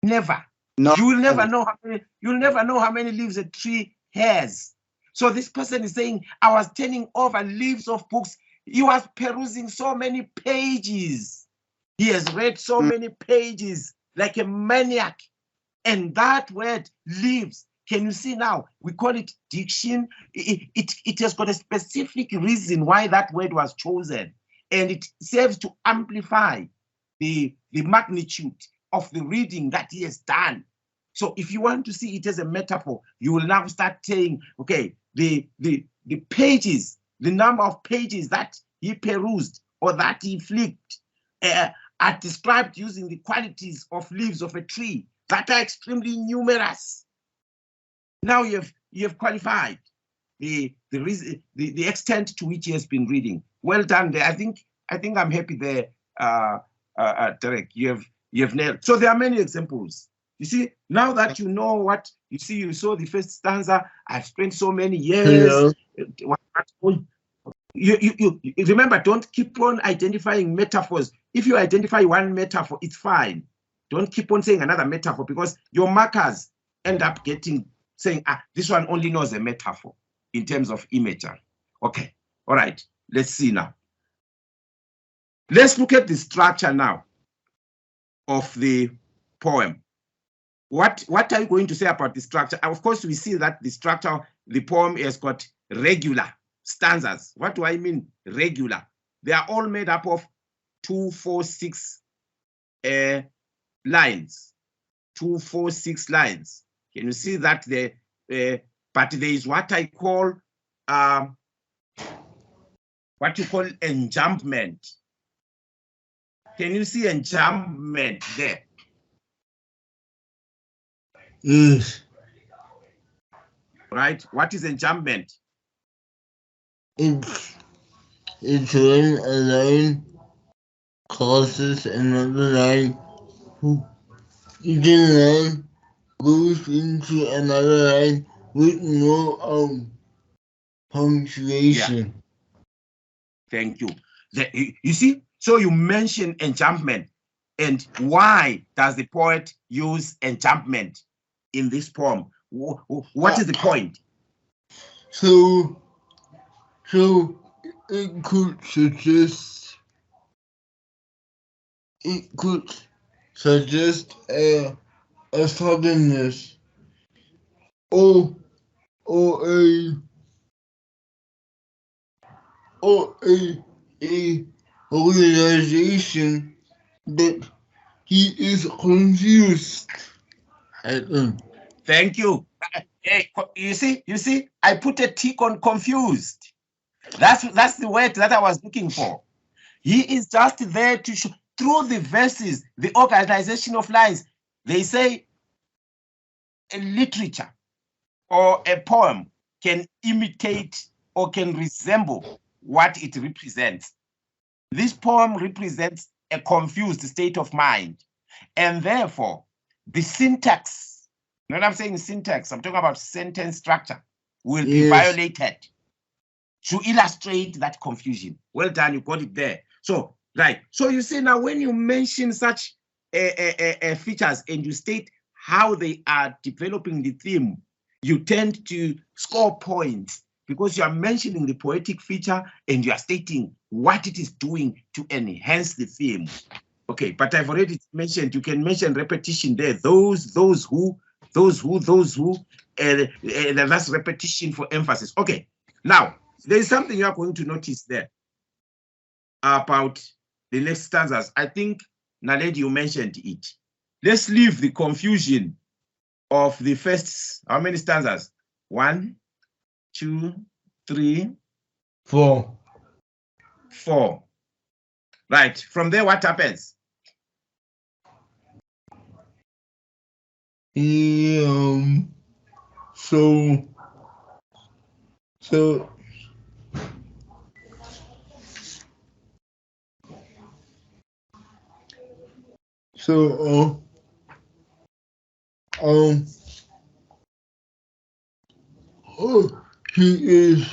Never. No. You will never know how many. You'll never know how many leaves a tree has. So this person is saying, I was turning over leaves of books. He was perusing so many pages. He has read so many pages like a maniac. And that word leaves, can you see now? We call it diction. It has got a specific reason why that word was chosen. And it serves to amplify the magnitude of the reading that he has done. So if you want to see it as a metaphor, you will now start saying, okay, the pages, the number of pages that he perused or that he flicked are described using the qualities of leaves of a tree that are extremely numerous. Now you have qualified the extent to which he has been reading. Well done there. I think I'm happy there, Derek. You have nailed. So there are many examples. You see, now that you know what you see, you saw the first stanza. I've spent so many years. You remember, don't keep on identifying metaphors. If you identify one metaphor, it's fine. Don't keep on saying another metaphor, because your markers end up saying, this one only knows a metaphor in terms of imagery. Okay, all right, let's see now. Let's look at the structure now of the poem. What are you going to say about the structure? Of course, we see that the structure, the poem has got regular stanzas. What do I mean regular? They are all made up of 2, 4, 6 lines. 2, 4, 6 lines. Can you see that there? But there is what I call enjambment. Can you see enjambment there? Yes. Right. What is enjambment? It's when a line crosses another line. Each line goes into another line with no punctuation. Yeah. Thank you. You see, so you mentioned enjambment. And why does the poet use enjambment in this poem? What is the point? So it could suggest a suddenness or a realization that he is confused. Thank you. Hey, you see, I put a tick on confused. That's the word that I was looking for. He is just there to show through the verses, the organization of lines. They say a literature or a poem can imitate or can resemble what it represents. This poem represents a confused state of mind, and therefore the syntax, you know what I'm saying, syntax, I'm talking about sentence structure, will be violated to illustrate that confusion. Well done, you got it there. So, right, so you see now when you mention such features and you state how they are developing the theme, you tend to score points because you are mentioning the poetic feature and you are stating what it is doing to enhance the theme. Okay, but I've already mentioned, you can mention repetition there. Those who, and that's repetition for emphasis. Okay, now there is something you are going to notice there about the next stanzas. I think, Naledi, you mentioned it. Let's leave the confusion of the first, how many stanzas? 1, 2, 3, 4. Right, from there, what happens? So oh, he is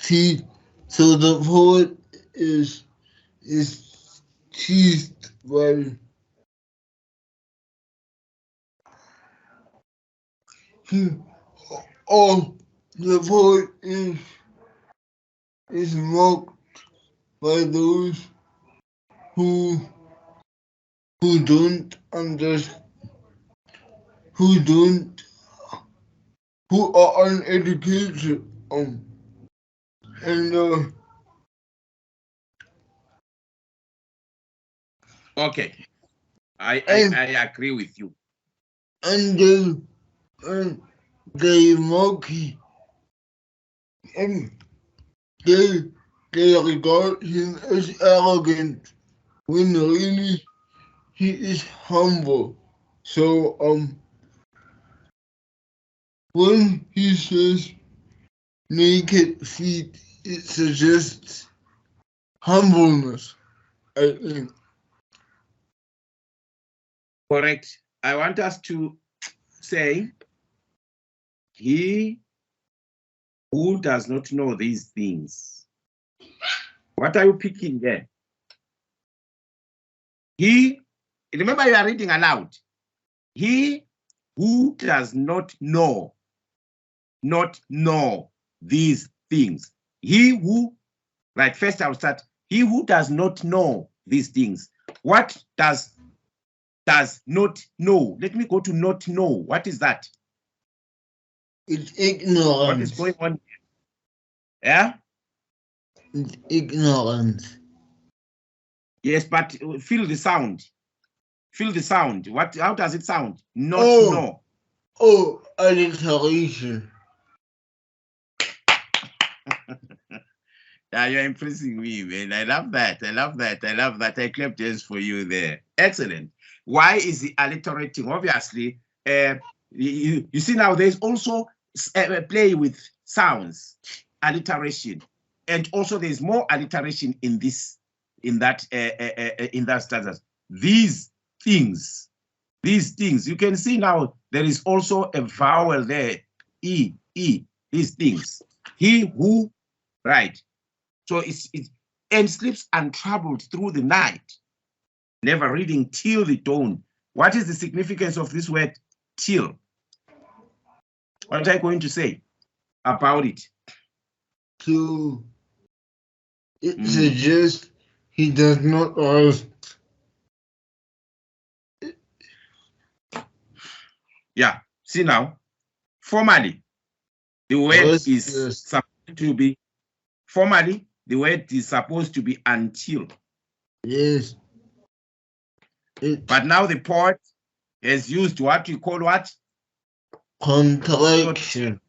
teased. So the poet is teased by he. Oh, the poet is mocked by those who don't understand, who are uneducated, and Okay, I agree with you. And they mock him, and they regard him as arrogant when really he is humble. So when he says naked feet, it suggests humbleness, I think. Correct. I want us to say, he who does not know these things. What are you picking there? He, remember you are reading aloud. He who does not know these things. He who, right, first I'll start. He who does not know these things. What does not know? Let me go to not know. What is that? It's ignorance. What is going on here? Yeah? It's ignorance. Yes, but feel the sound. Feel the sound. How does it sound? Not know. Oh, alliteration. Yeah, you're impressing me, man. I love that. I love that. I love that. I clap hands for you there. Excellent. Why is he alliterating? Obviously, you see now there's also play with sounds, alliteration, and also there's more alliteration in this, in that stanzas. These things. You can see now there is also a vowel there, e. These things. He who, right? So it's and sleeps untroubled through the night, never reading till the dawn. What is the significance of this word till? What am I going to say about it? It suggests he does not rest. Yeah, see now, formally, the word is supposed to be, formally, the word is supposed to be until. Yes. But now the poet has used what we call what? Contraction.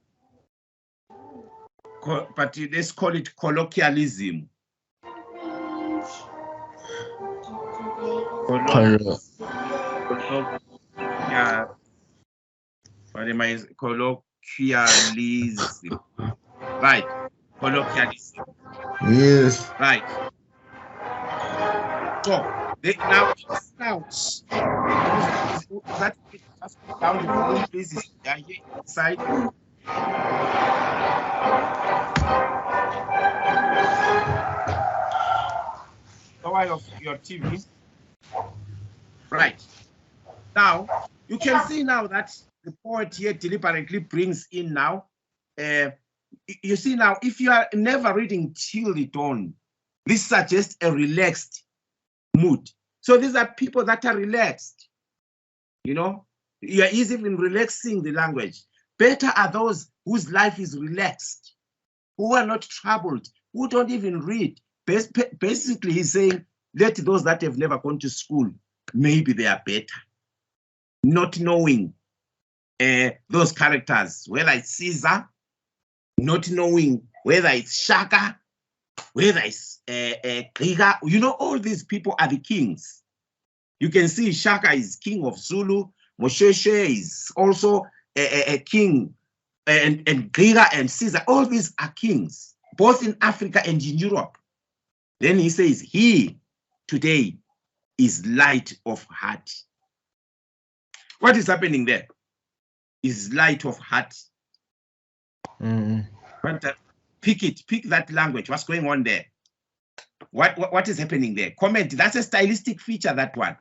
But let's call it colloquialism. Yeah. What am I? Colloquialism. Right. Colloquialism. Yes. Right. So now that down the phone, please. Are you inside? Power of your TV. Right. Now you can see now that the poet here deliberately brings in now. You see now, if you are never reading till the dawn, this suggests a relaxed mood. So these are people that are relaxed. You know, you are even relaxing the language. Better are those whose life is relaxed, who are not troubled, who don't even read. Basically, he's saying, let those that have never gone to school, maybe they are better. Not knowing those characters, whether it's Caesar, not knowing whether it's Shaka, whether it's Kriga. You know, all these people are the kings. You can see Shaka is king of Zulu. Mosheshe is also a king, and Kriga and Caesar. All these are kings, both in Africa and in Europe. Then he says, he today is light of heart. What is happening there? Is light of heart. But, pick that language. What's going on there? What is happening there? Comment. That's a stylistic feature, that one.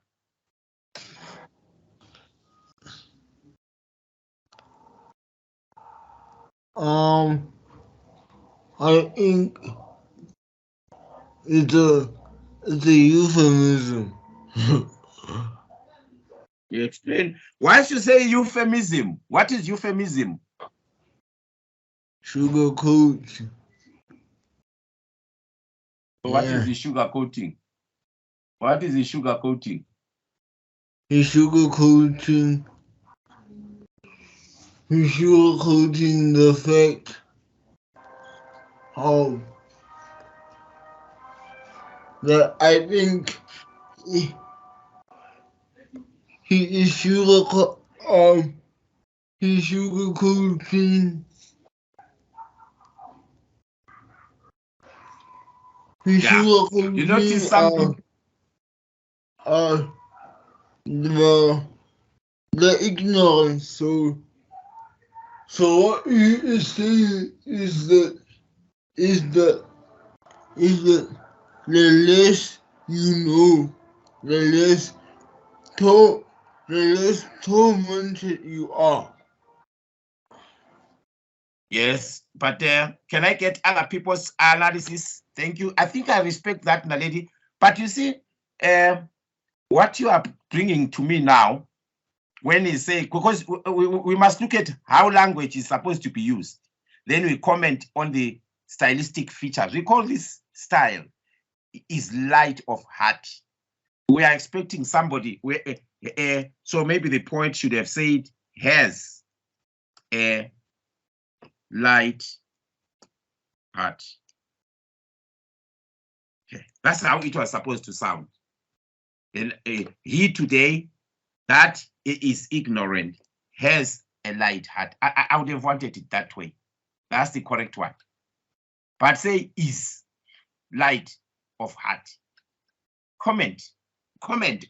I think it's a euphemism. You explain. Once you say euphemism, what is euphemism? Sugar coat. What is the sugar coating? What is the sugar coating? He's sugar coating. He's sugar coating the fact of that I think he is sugar he's sugar coating. He's sugar coating. You notice something? The ignorance. So what he is saying is that the less you know, the less tormented you are. Yes, but can I get other people's analysis? Thank you. I think I respect that, Naledi. But you see, what you are bringing to me now, when you say, because we must look at how language is supposed to be used. Then we comment on the stylistic features. We call this style is light of heart. We are expecting somebody, so maybe the poet should have said has a light heart. Okay. That's how it was supposed to sound. And he today that is ignorant has a light heart. I would have wanted it that way. That's the correct one. But say is light of heart. Comment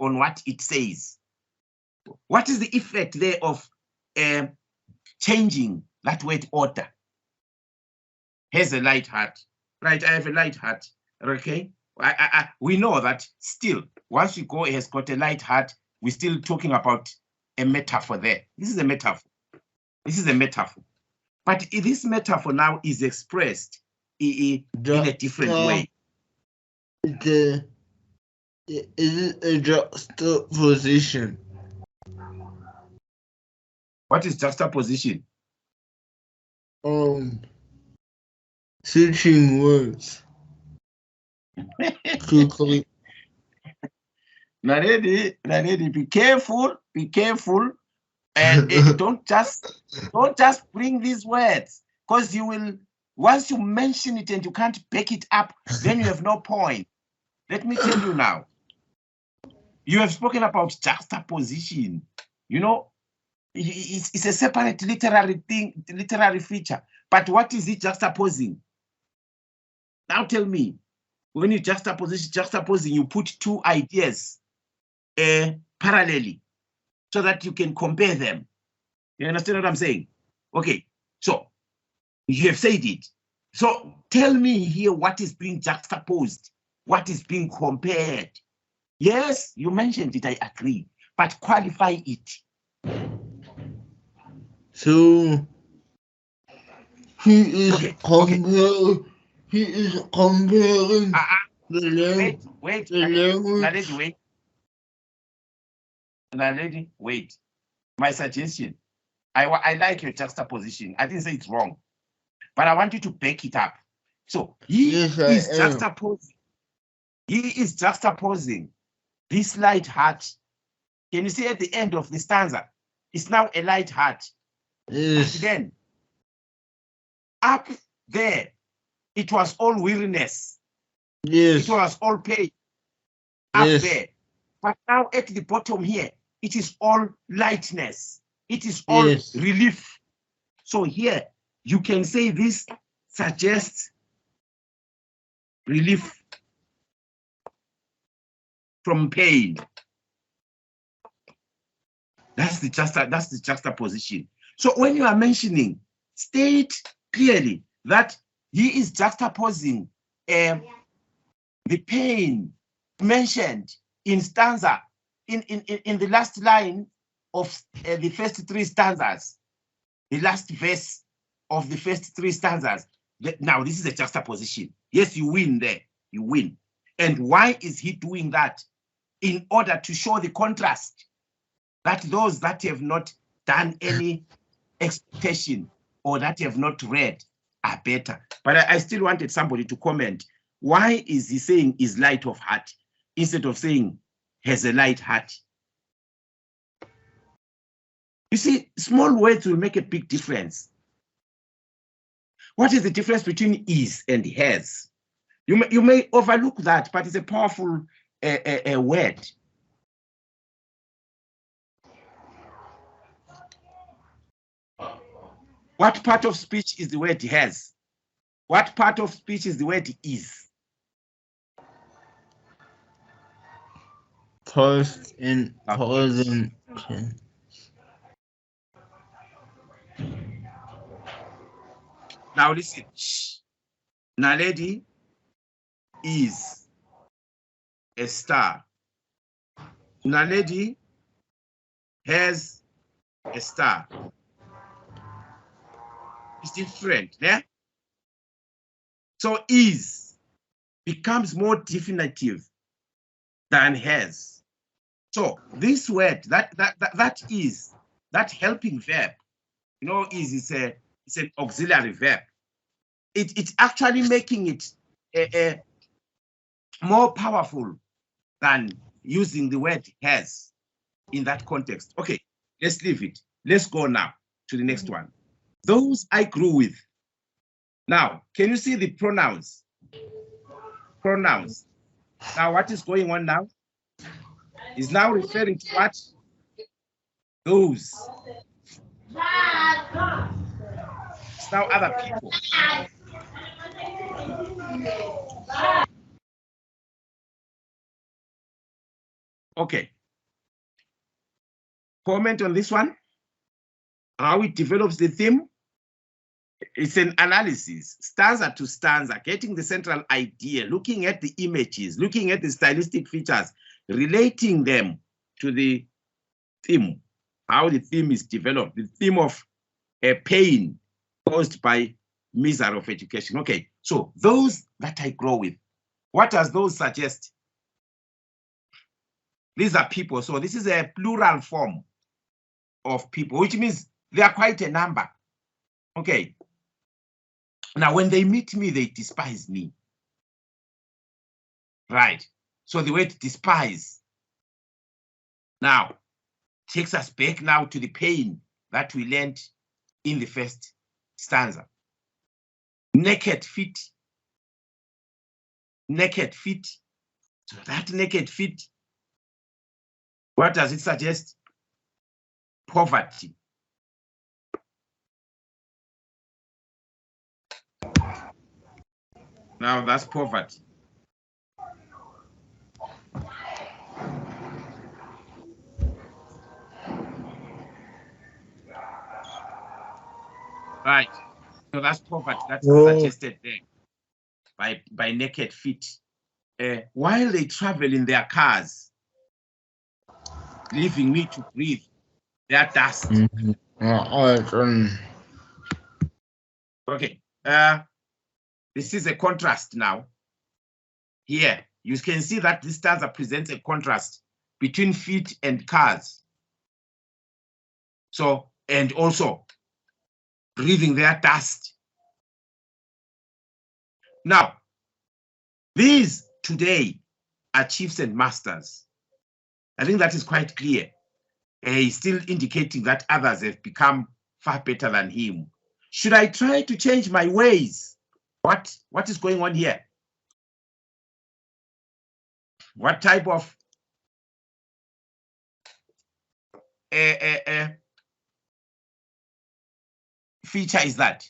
on what it says. What is the effect there of changing that word order? Has a light heart, right? I have a light heart, okay? We know that still, once you go, has got a light heart, we're still talking about a metaphor there. This is a metaphor. This is a metaphor. But this metaphor now is expressed in a different way. Is it a juxtaposition? What is juxtaposition? Switching words. Naledi, be careful, and don't just bring these words, because you will, once you mention it and you can't back it up, then you have no point. Let me tell you now. You have spoken about juxtaposition. You know, it's a separate literary thing, literary feature. But what is it juxtaposing? Now tell me, when you juxtaposing, you put two ideas parallelly so that you can compare them. You understand what I'm saying? Okay, so you have said it. So tell me here what is being juxtaposed, what is being compared. Yes, you mentioned it, I agree, but qualify it. So he is comparing. He is comparing the language. Wait. My suggestion. I like your juxtaposition. I didn't say it's wrong, but I want you to back it up. So he is juxtaposing. He is juxtaposing this light heart. Can you see at the end of the stanza? It's now a light heart. Yes. And then up there, it was all weariness. Yes. It was all pain. Up there. But now at the bottom here, it is all lightness. It is all relief. So here, you can say this suggests relief. from pain. That's the juxtaposition. So when you are mentioning, state clearly that he is juxtaposing the pain mentioned in stanza, in the last line of the first three stanzas, the last verse of the first three stanzas. Now, this is a juxtaposition. Yes, you win there, you win. And why is he doing that? In order to show the contrast, that those that have not done any expectation or that have not read are better. But I still wanted somebody to comment. Why is he saying is light of heart instead of saying has a light heart? You see, small words will make a big difference. What is the difference between is and has? You may overlook that, but it's a powerful word. What part of speech is the word has? What part of speech is the word is? First in present tense. Now listen. Naledi is a star. Naledi has a star. It's different, yeah? So is becomes more definitive than has. So this word, that is, that helping verb, you know, is it's an auxiliary verb. It's actually making it more powerful than using the word has in that context. Okay, let's leave it. Let's go now to the next one. Those I grew with. Now, can you see the pronouns? Pronouns. Now, what is going on now? Is now referring to what? Those. It's now other people. Okay. Comment on this one? How it develops the theme? It's an analysis, stanza to stanza, getting the central idea, looking at the images, looking at the stylistic features, relating them to the theme, how the theme is developed, the theme of a pain caused by misery of education. Okay, so those that I grow with, what does those suggest? These are people, so this is a plural form of people, which means they are quite a number. Okay. Now, when they meet me, they despise me. Right. So the word despise now takes us back now to the pain that we learned in the first stanza. Naked feet. Naked feet. So that naked feet, what does it suggest? Poverty. Now that's poverty. Right. So that's poverty. That's suggested there by naked feet. While they travel in their cars, leaving me to breathe their dust. Okay. This is a contrast now. Here, you can see that this stanza presents a contrast between feet and cars. So, and also breathing their dust. Now, these today are chiefs and masters. I think that is quite clear. He's still indicating that others have become far better than him. Should I try to change my ways? What is going on here? What type of feature is that?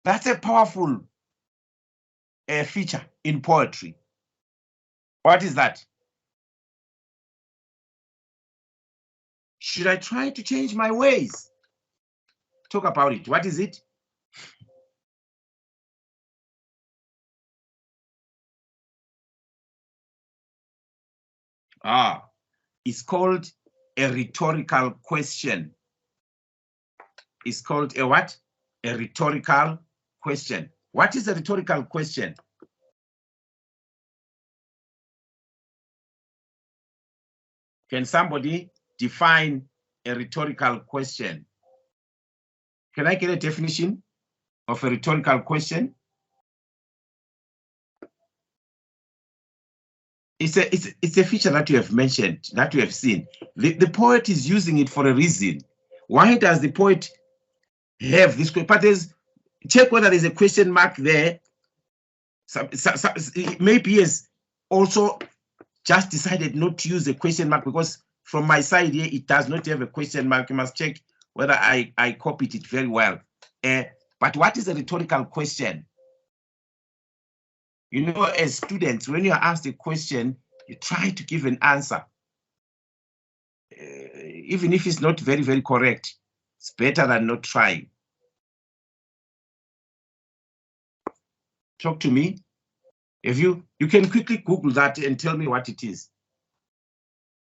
That's a powerful feature in poetry. What is that? Should I try to change my ways? Talk about it. What is it? It's called a rhetorical question. It's called a what? A rhetorical question. What is a rhetorical question? Can somebody define a rhetorical question? Can I get a definition of a rhetorical question? It's a feature that you have mentioned, that you have seen. The poet is using it for a reason. Why does the poet have this? But check whether there's a question mark there. Maybe he has also just decided not to use a question mark, because from my side here, it does not have a question mark. You must check whether I copied it very well. But what is a rhetorical question? You know, as students, when you are asked a question, you try to give an answer. Even if it's not very, very correct, it's better than not trying. Talk to me. If you can quickly Google that and tell me what it is.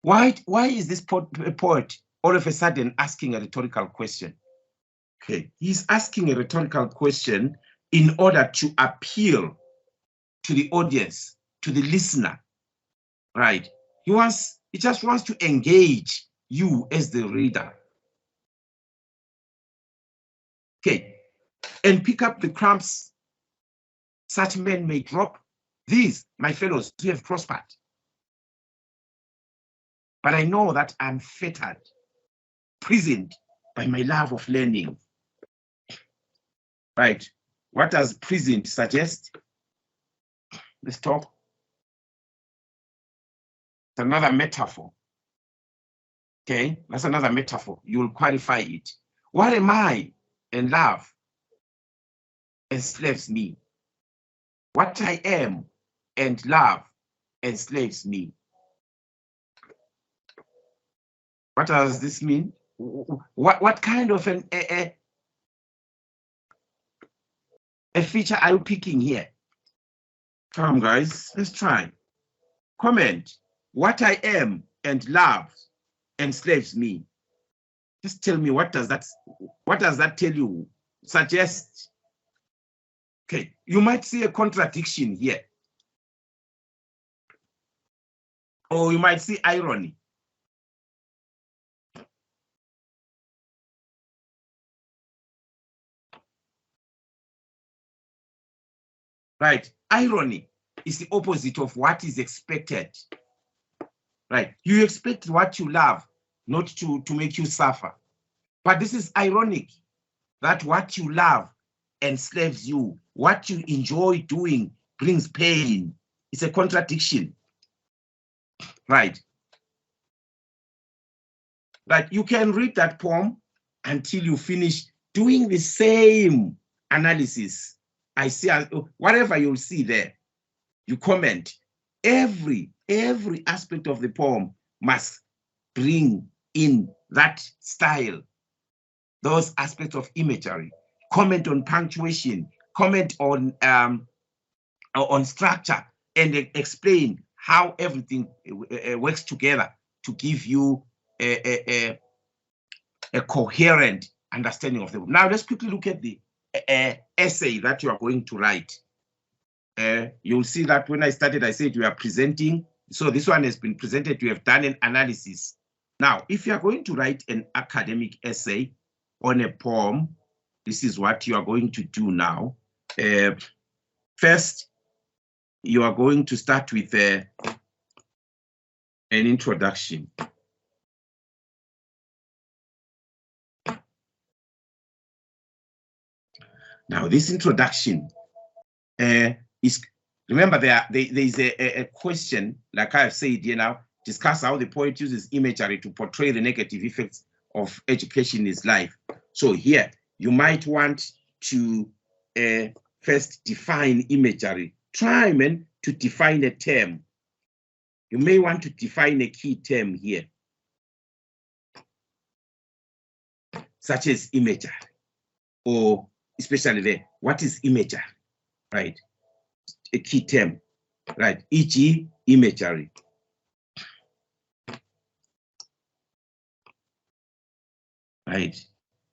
Why is this poet all of a sudden asking a rhetorical question? Okay, he's asking a rhetorical question in order to appeal to the audience, to the listener, right? He just wants to engage you as the reader. Okay, and pick up the crumbs such men may drop. These, my fellows, who have prospered. But I know that I'm fettered, prisoned by my love of learning. Right, what does prisoned suggest? Let's talk. It's another metaphor. Okay, that's another metaphor. You will qualify it. What am I? And love enslaves me. What I am and love enslaves me. What does this mean? What kind of a feature are you picking here? Come, guys, let's try. Comment. What I am and love enslaves me. Just tell me, what does that tell you? Suggest. Okay, you might see a contradiction here. Or you might see irony. Right, irony is the opposite of what is expected. Right, you expect what you love not to make you suffer. But this is ironic, that what you love enslaves you. What you enjoy doing brings pain. It's a contradiction. Right. Right, you can read that poem until you finish doing the same analysis. I see, whatever you'll see there, you comment. Every aspect of the poem must bring in that style, those aspects of imagery. Comment on punctuation, comment on structure, and explain how everything works together to give you a coherent understanding of the book. Now let's quickly look at the essay that you are going to write. You'll see that when I started, I said we are presenting. So this one has been presented. You have done an analysis. Now, if you are going to write an academic essay on a poem, this is what you are going to do now. First, you are going to start with an introduction. Now, this introduction is, remember, there is a question, like I have said here now, discuss how the poet uses imagery to portray the negative effects of education in his life. So here, you might want to first define imagery. Try, man, to define a term. You may want to define a key term here. such as imagery, or especially there, what is imagery, right? A key term, right? E.g., imagery. Right?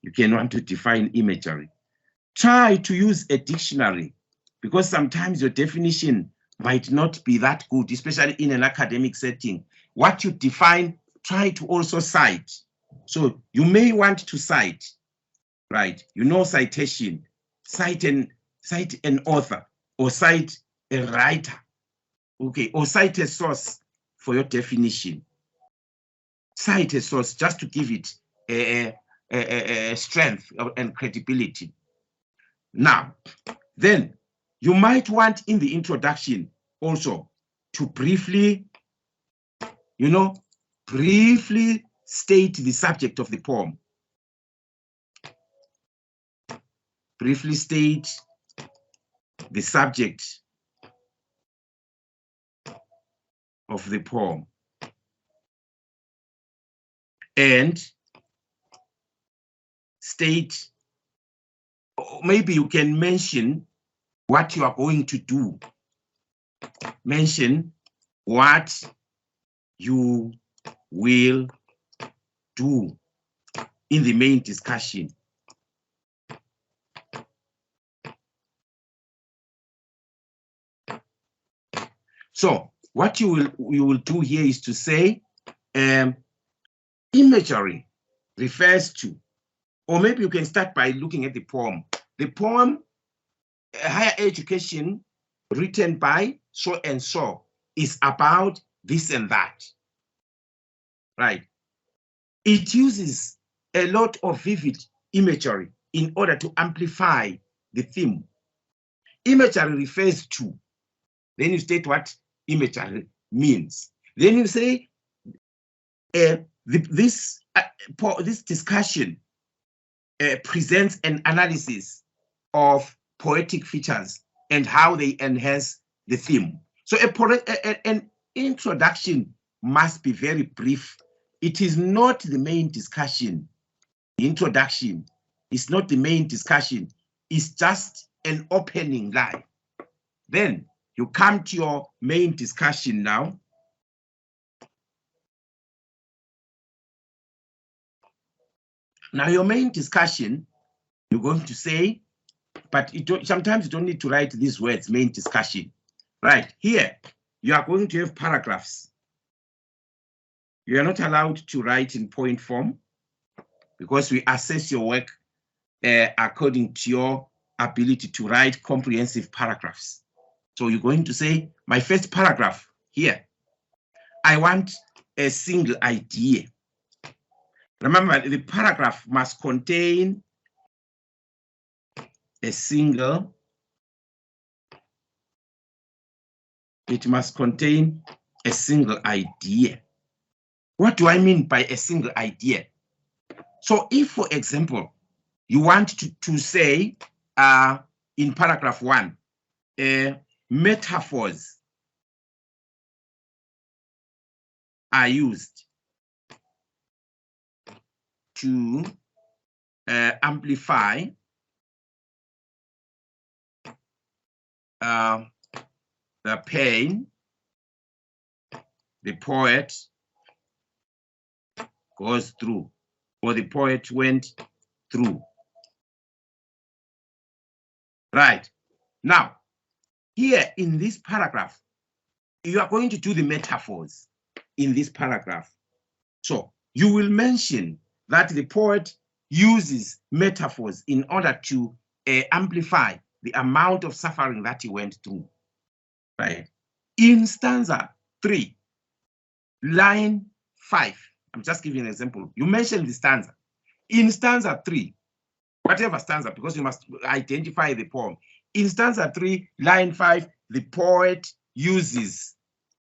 You can want to define imagery. Try to use a dictionary, because sometimes your definition might not be that good, especially in an academic setting. What you define, try to also cite. So you may want to cite, right? You know, citation, cite an author, or cite a writer, okay, or cite a source for your definition. Cite a source just to give it a strength and credibility. Now, then you might want in the introduction also to briefly, briefly state the subject of the poem. Briefly state the subject of the poem. And state, maybe you can mention what you are going to do. Mention what you will do in the main discussion. So what you will do here is to say imagery refers to, or maybe you can start by looking at the poem. The poem, higher education, written by so and so, is about this and that, right? It uses a lot of vivid imagery in order to amplify the theme. Imagery refers to, then you state what imagery means. Then you say this discussion presents an analysis of poetic features and how they enhance the theme. So an introduction must be very brief. It is not the main discussion. The introduction is not the main discussion. It's just an opening line. Then you come to your main discussion now. Now your main discussion, you're going to say, but sometimes you don't need to write these words, main discussion. Right, here, you are going to have paragraphs. You are not allowed to write in point form, because we assess your work according to your ability to write comprehensive paragraphs. So you're going to say, my first paragraph here, I want a single idea. Remember, the paragraph must contain a single, it must contain a single idea. What do I mean by a single idea? So if, for example, you want to say in paragraph 1, metaphors are used to amplify the pain the poet goes through, or the poet went through. Right. Now, here in this paragraph, you are going to do the metaphors in this paragraph. So you will mention that the poet uses metaphors in order to amplify the amount of suffering that he went through. Right. In stanza 3, line 5, I'm just giving an example. You mentioned the stanza. In stanza 3, whatever stanza, because you must identify the poem. In stanza 3, line 5, the poet uses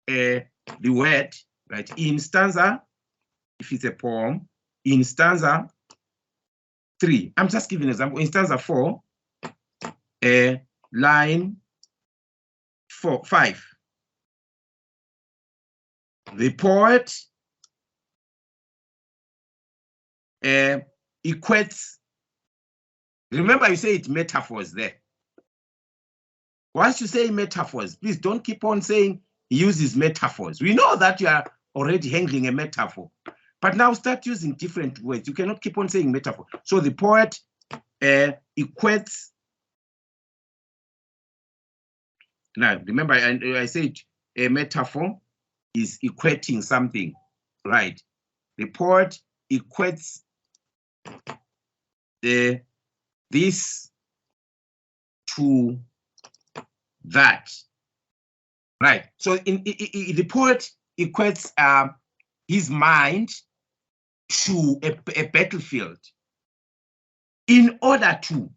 the word, right? In stanza, if it's a poem, in stanza 3, I'm just giving an example. In stanza 4, line 5, the poet equates. Remember, you say it metaphors there. Once you say metaphors, please don't keep on saying he uses metaphors. We know that you are already handling a metaphor, but now start using different words. You cannot keep on saying metaphor. So the poet equates. Now, remember, I said a metaphor is equating something, right? The poet equates this to that, right? So the poet equates his mind to a battlefield in order to,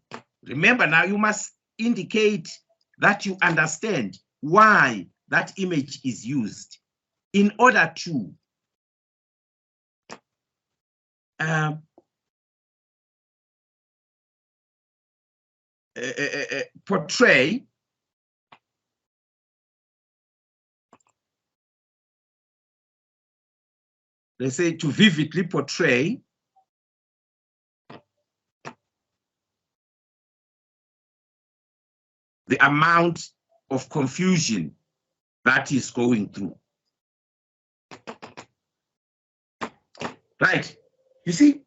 remember now you must indicate that you understand why that image is used, in order to portray let's say to vividly portray the amount of confusion that is going through. Right? You see,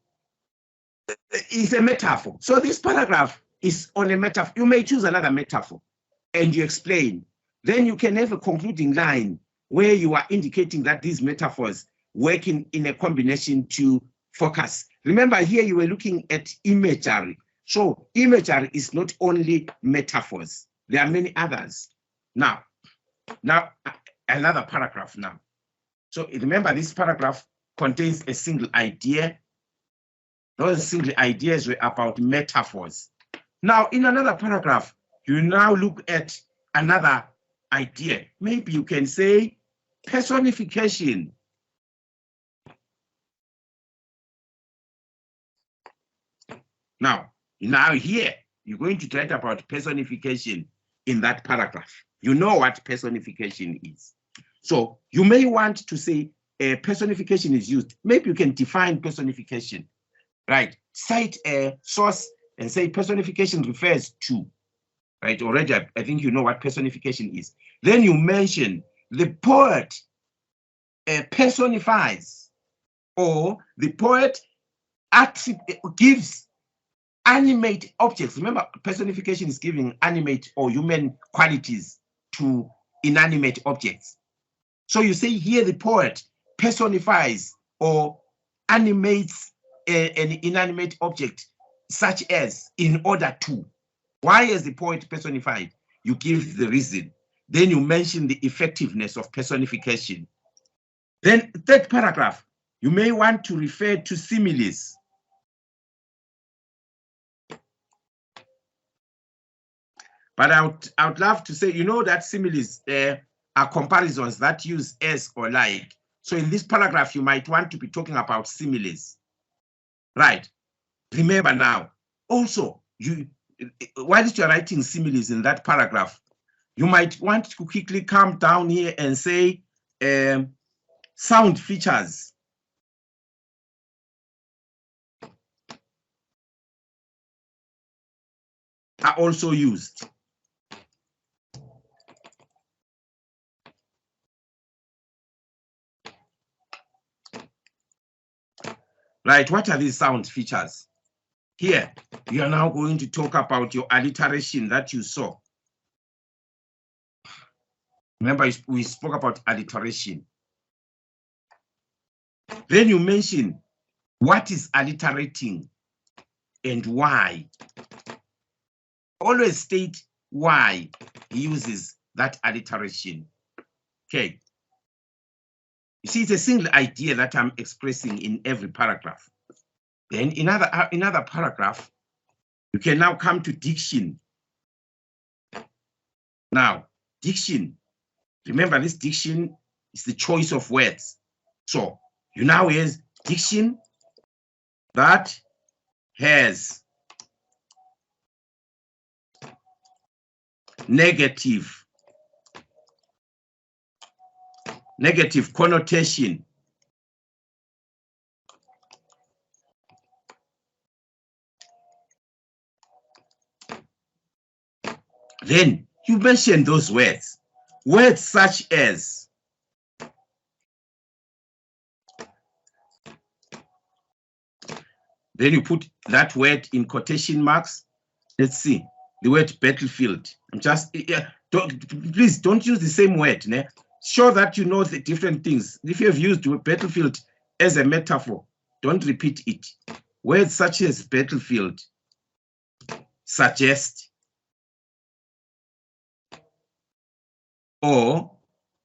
it's a metaphor. So this paragraph is on a metaphor. You may choose another metaphor and you explain. Then you can have a concluding line where you are indicating that these metaphors work in a combination to focus. Remember, here you were looking at imagery. So imagery is not only metaphors. There are many others. Now another paragraph now. So remember, this paragraph contains a single idea. Those single ideas were about metaphors. Now, in another paragraph, you now look at another idea. Maybe you can say personification. Now here, you're going to write about personification in that paragraph. You know what personification is. So you may want to say personification is used. Maybe you can define personification, right? Cite a source and say personification refers to, right? Already, I think you know what personification is. Then you mention the poet personifies, or the poet gives animate objects. Remember, personification is giving animate or human qualities to inanimate objects. So you say here the poet personifies or animates an inanimate object, such as in order to. Why is the poet personified? You give the reason. Then you mention the effectiveness of personification. Then third paragraph, you may want to refer to similes. But I would love to say, you know that similes are comparisons that use as or like. So in this paragraph, you might want to be talking about similes, right? Remember now, also, whilst you're writing similes in that paragraph, you might want to quickly come down here and say sound features. Are also used. Right, what are these sound features? Here, you are now going to talk about your alliteration that you saw. Remember, we spoke about alliteration. Then you mention what is alliterating and why. Always state why he uses that alliteration. Okay. You see, it's a single idea that I'm expressing in every paragraph. Then in another paragraph, you can now come to diction. Now, diction, remember this diction is the choice of words. So you now have diction that has negative connotation. Then you mention those words. Words such as then you put that word in quotation marks. Let's see the word battlefield. I'm just please don't use the same word. Ne? Show that you know the different things. If you have used battlefield as a metaphor, don't repeat it. Words such as battlefield, suggest, or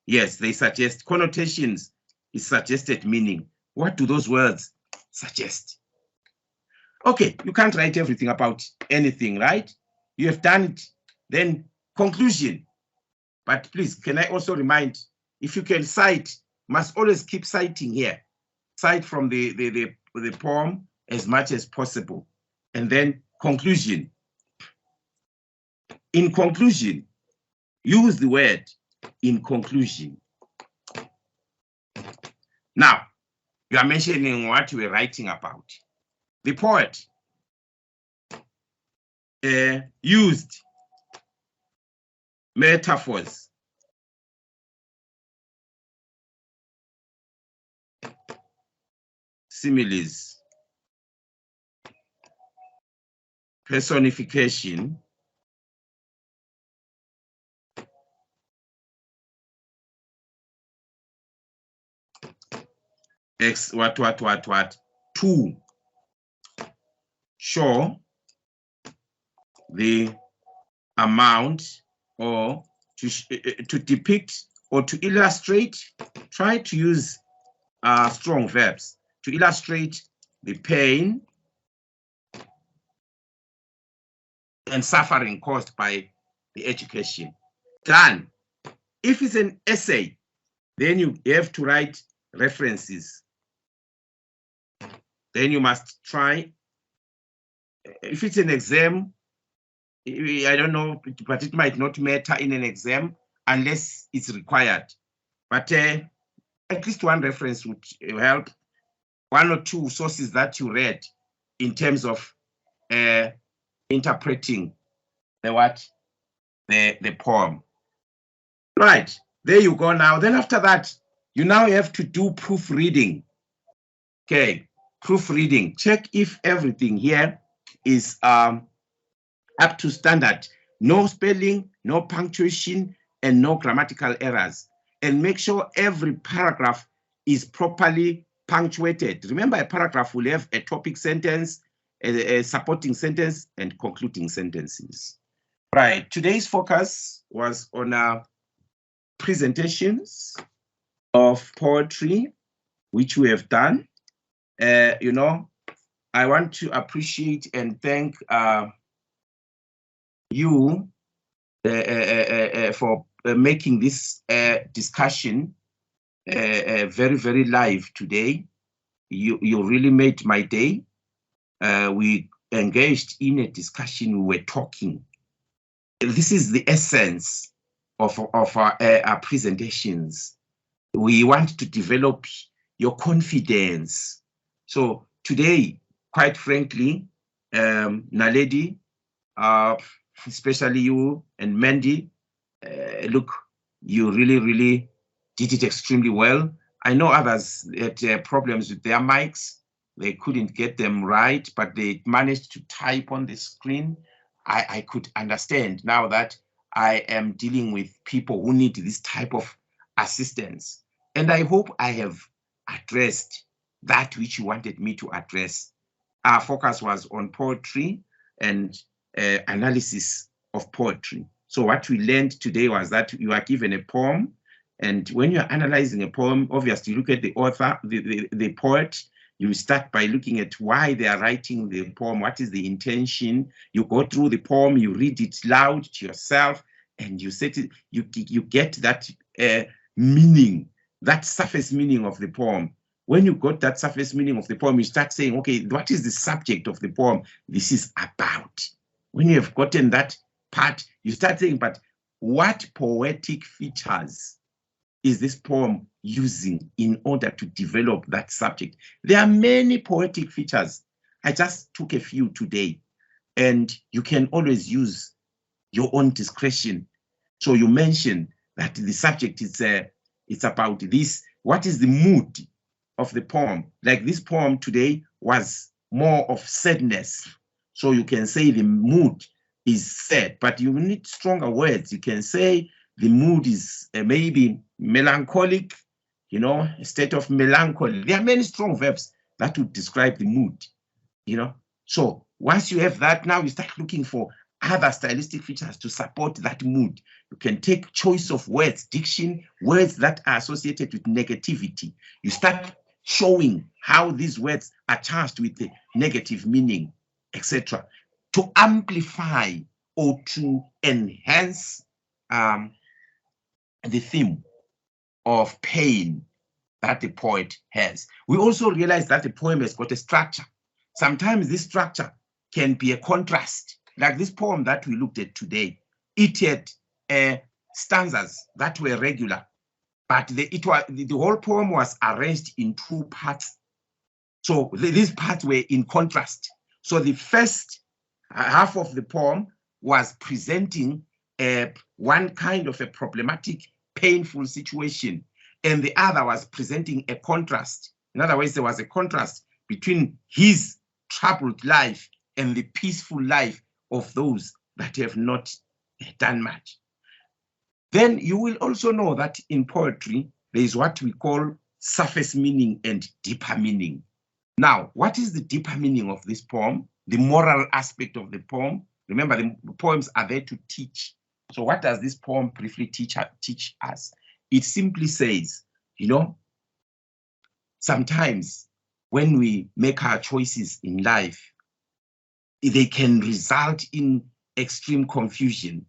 yes, they suggest. Connotations is suggested meaning. What do those words suggest? Okay, you can't write everything about anything, right? You have done it. Then conclusion. But please, can I also remind, if you can cite, must always keep citing here. Cite from the poem as much as possible. And then conclusion. In conclusion, use the word in conclusion. Now, you are mentioning what you were writing about. The poet used metaphors, similes, personification, to show the amount, or to depict or to illustrate. Try to use strong verbs to illustrate the pain and suffering caused by the education. Done. If it's an essay, then you have to write references. Then you must try. If it's an exam, I don't know, but it might not matter in an exam unless it's required. But at least one reference would help. One or two sources that you read in terms of interpreting the poem. Right, there you go now. Then after that, you now have to do proofreading. Okay, proofreading. Check if everything here is up to standard. No spelling, no punctuation, and no grammatical errors. And make sure every paragraph is properly punctuated. Remember, a paragraph will have a topic sentence, a supporting sentence, and concluding sentences. Right, today's focus was on presentations of poetry, which we have done. You know, I want to appreciate and thank you for making this discussion very, very live today. You really made my day. We engaged in a discussion, we were talking. This is the essence of our presentations. We want to develop your confidence. So today, quite frankly, Naledi, especially you and Mandy, look, you really, really did it extremely well. I know others had problems with their mics. They couldn't get them right, but they managed to type on the screen. I could understand now that I am dealing with people who need this type of assistance. And I hope I have addressed that which you wanted me to address. Our focus was on poetry and analysis of poetry. So what we learned today was that you are given a poem, and when you're analyzing a poem, obviously you look at the author, the poet. You start by looking at why they are writing the poem, what is the intention. You go through the poem, you read it loud to yourself, and you set it, you get that meaning, that surface meaning of the poem. When you got that surface meaning of the poem, you start saying, okay, what is the subject of the poem this is about? When you have gotten that part, you start saying, but what poetic features is this poem using in order to develop that subject? There are many poetic features. I just took a few today, and you can always use your own discretion. So you mentioned that the subject is it's about this. What is the mood of the poem? Like this poem today was more of sadness. So you can say the mood is sad, but you need stronger words. You can say the mood is maybe melancholic, you know, a state of melancholy. There are many strong verbs that would describe the mood, you know. So once you have that, now you start looking for other stylistic features to support that mood. You can take choice of words, diction, words that are associated with negativity. You start showing how these words are charged with the negative meaning, etc., to amplify or to enhance the theme of pain that the poet has. We also realize that the poem has got a structure. Sometimes this structure can be a contrast. Like this poem that we looked at today, it had stanzas that were regular, but the whole poem was arranged in two parts. So these parts were in contrast. So the first half of the poem was presenting one kind of a problematic, painful situation, and the other was presenting a contrast. In other words, there was a contrast between his troubled life and the peaceful life of those that have not done much. Then you will also know that in poetry, there is what we call surface meaning and deeper meaning. Now, what is the deeper meaning of this poem? The moral aspect of the poem. Remember, the poems are there to teach. So what does this poem briefly teach us? It simply says, you know, sometimes when we make our choices in life, they can result in extreme confusion,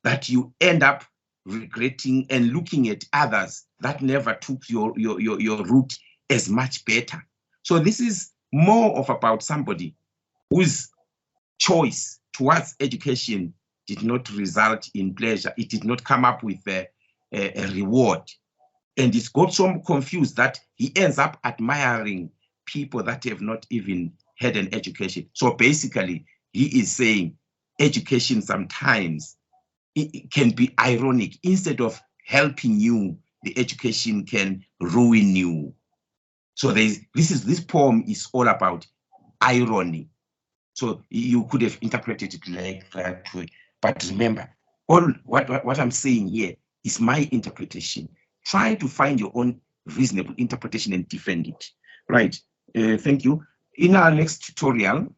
that you end up regretting and looking at others that never took your route as much better. So this is more of about somebody whose choice towards education did not result in pleasure. It did not come up with a reward. And he's got so confused that he ends up admiring people that have not even had an education. So basically, he is saying education sometimes it can be ironic. Instead helping you, the education can ruin you. So this poem is all about irony. So you could have interpreted it like that way. But remember, all what I'm saying here is my interpretation. Try to find your own reasonable interpretation and defend it. Right. Thank you. In our next tutorial,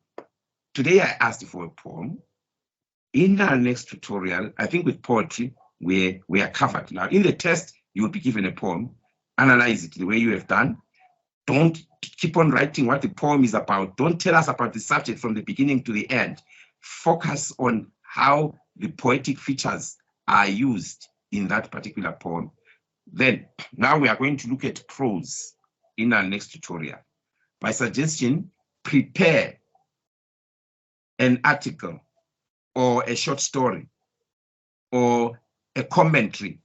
today I asked for a poem. In our next tutorial, I think with poetry, we are covered. Now, in the test, you will be given a poem. Analyze it the way you have done. Don't keep on writing what the poem is about. Don't tell us about the subject from the beginning to the end. Focus on how the poetic features are used in that particular poem. Then, now we are going to look at prose in our next tutorial. My suggestion, prepare an article or a short story or a commentary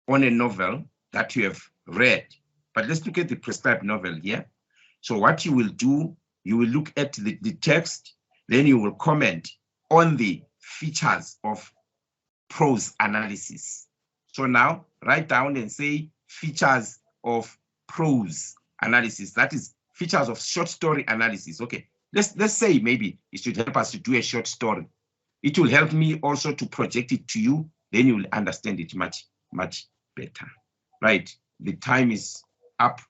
on a novel that you have read. But let's look at the prescribed novel here. So what you will do, you will look at the text, then you will comment on the features of prose analysis. So now write down and say features of prose analysis. That is features of short story analysis. Okay, let's say maybe it should help us to do a short story. It will help me also to project it to you. Then you will understand it much, much better. Right, the time is up.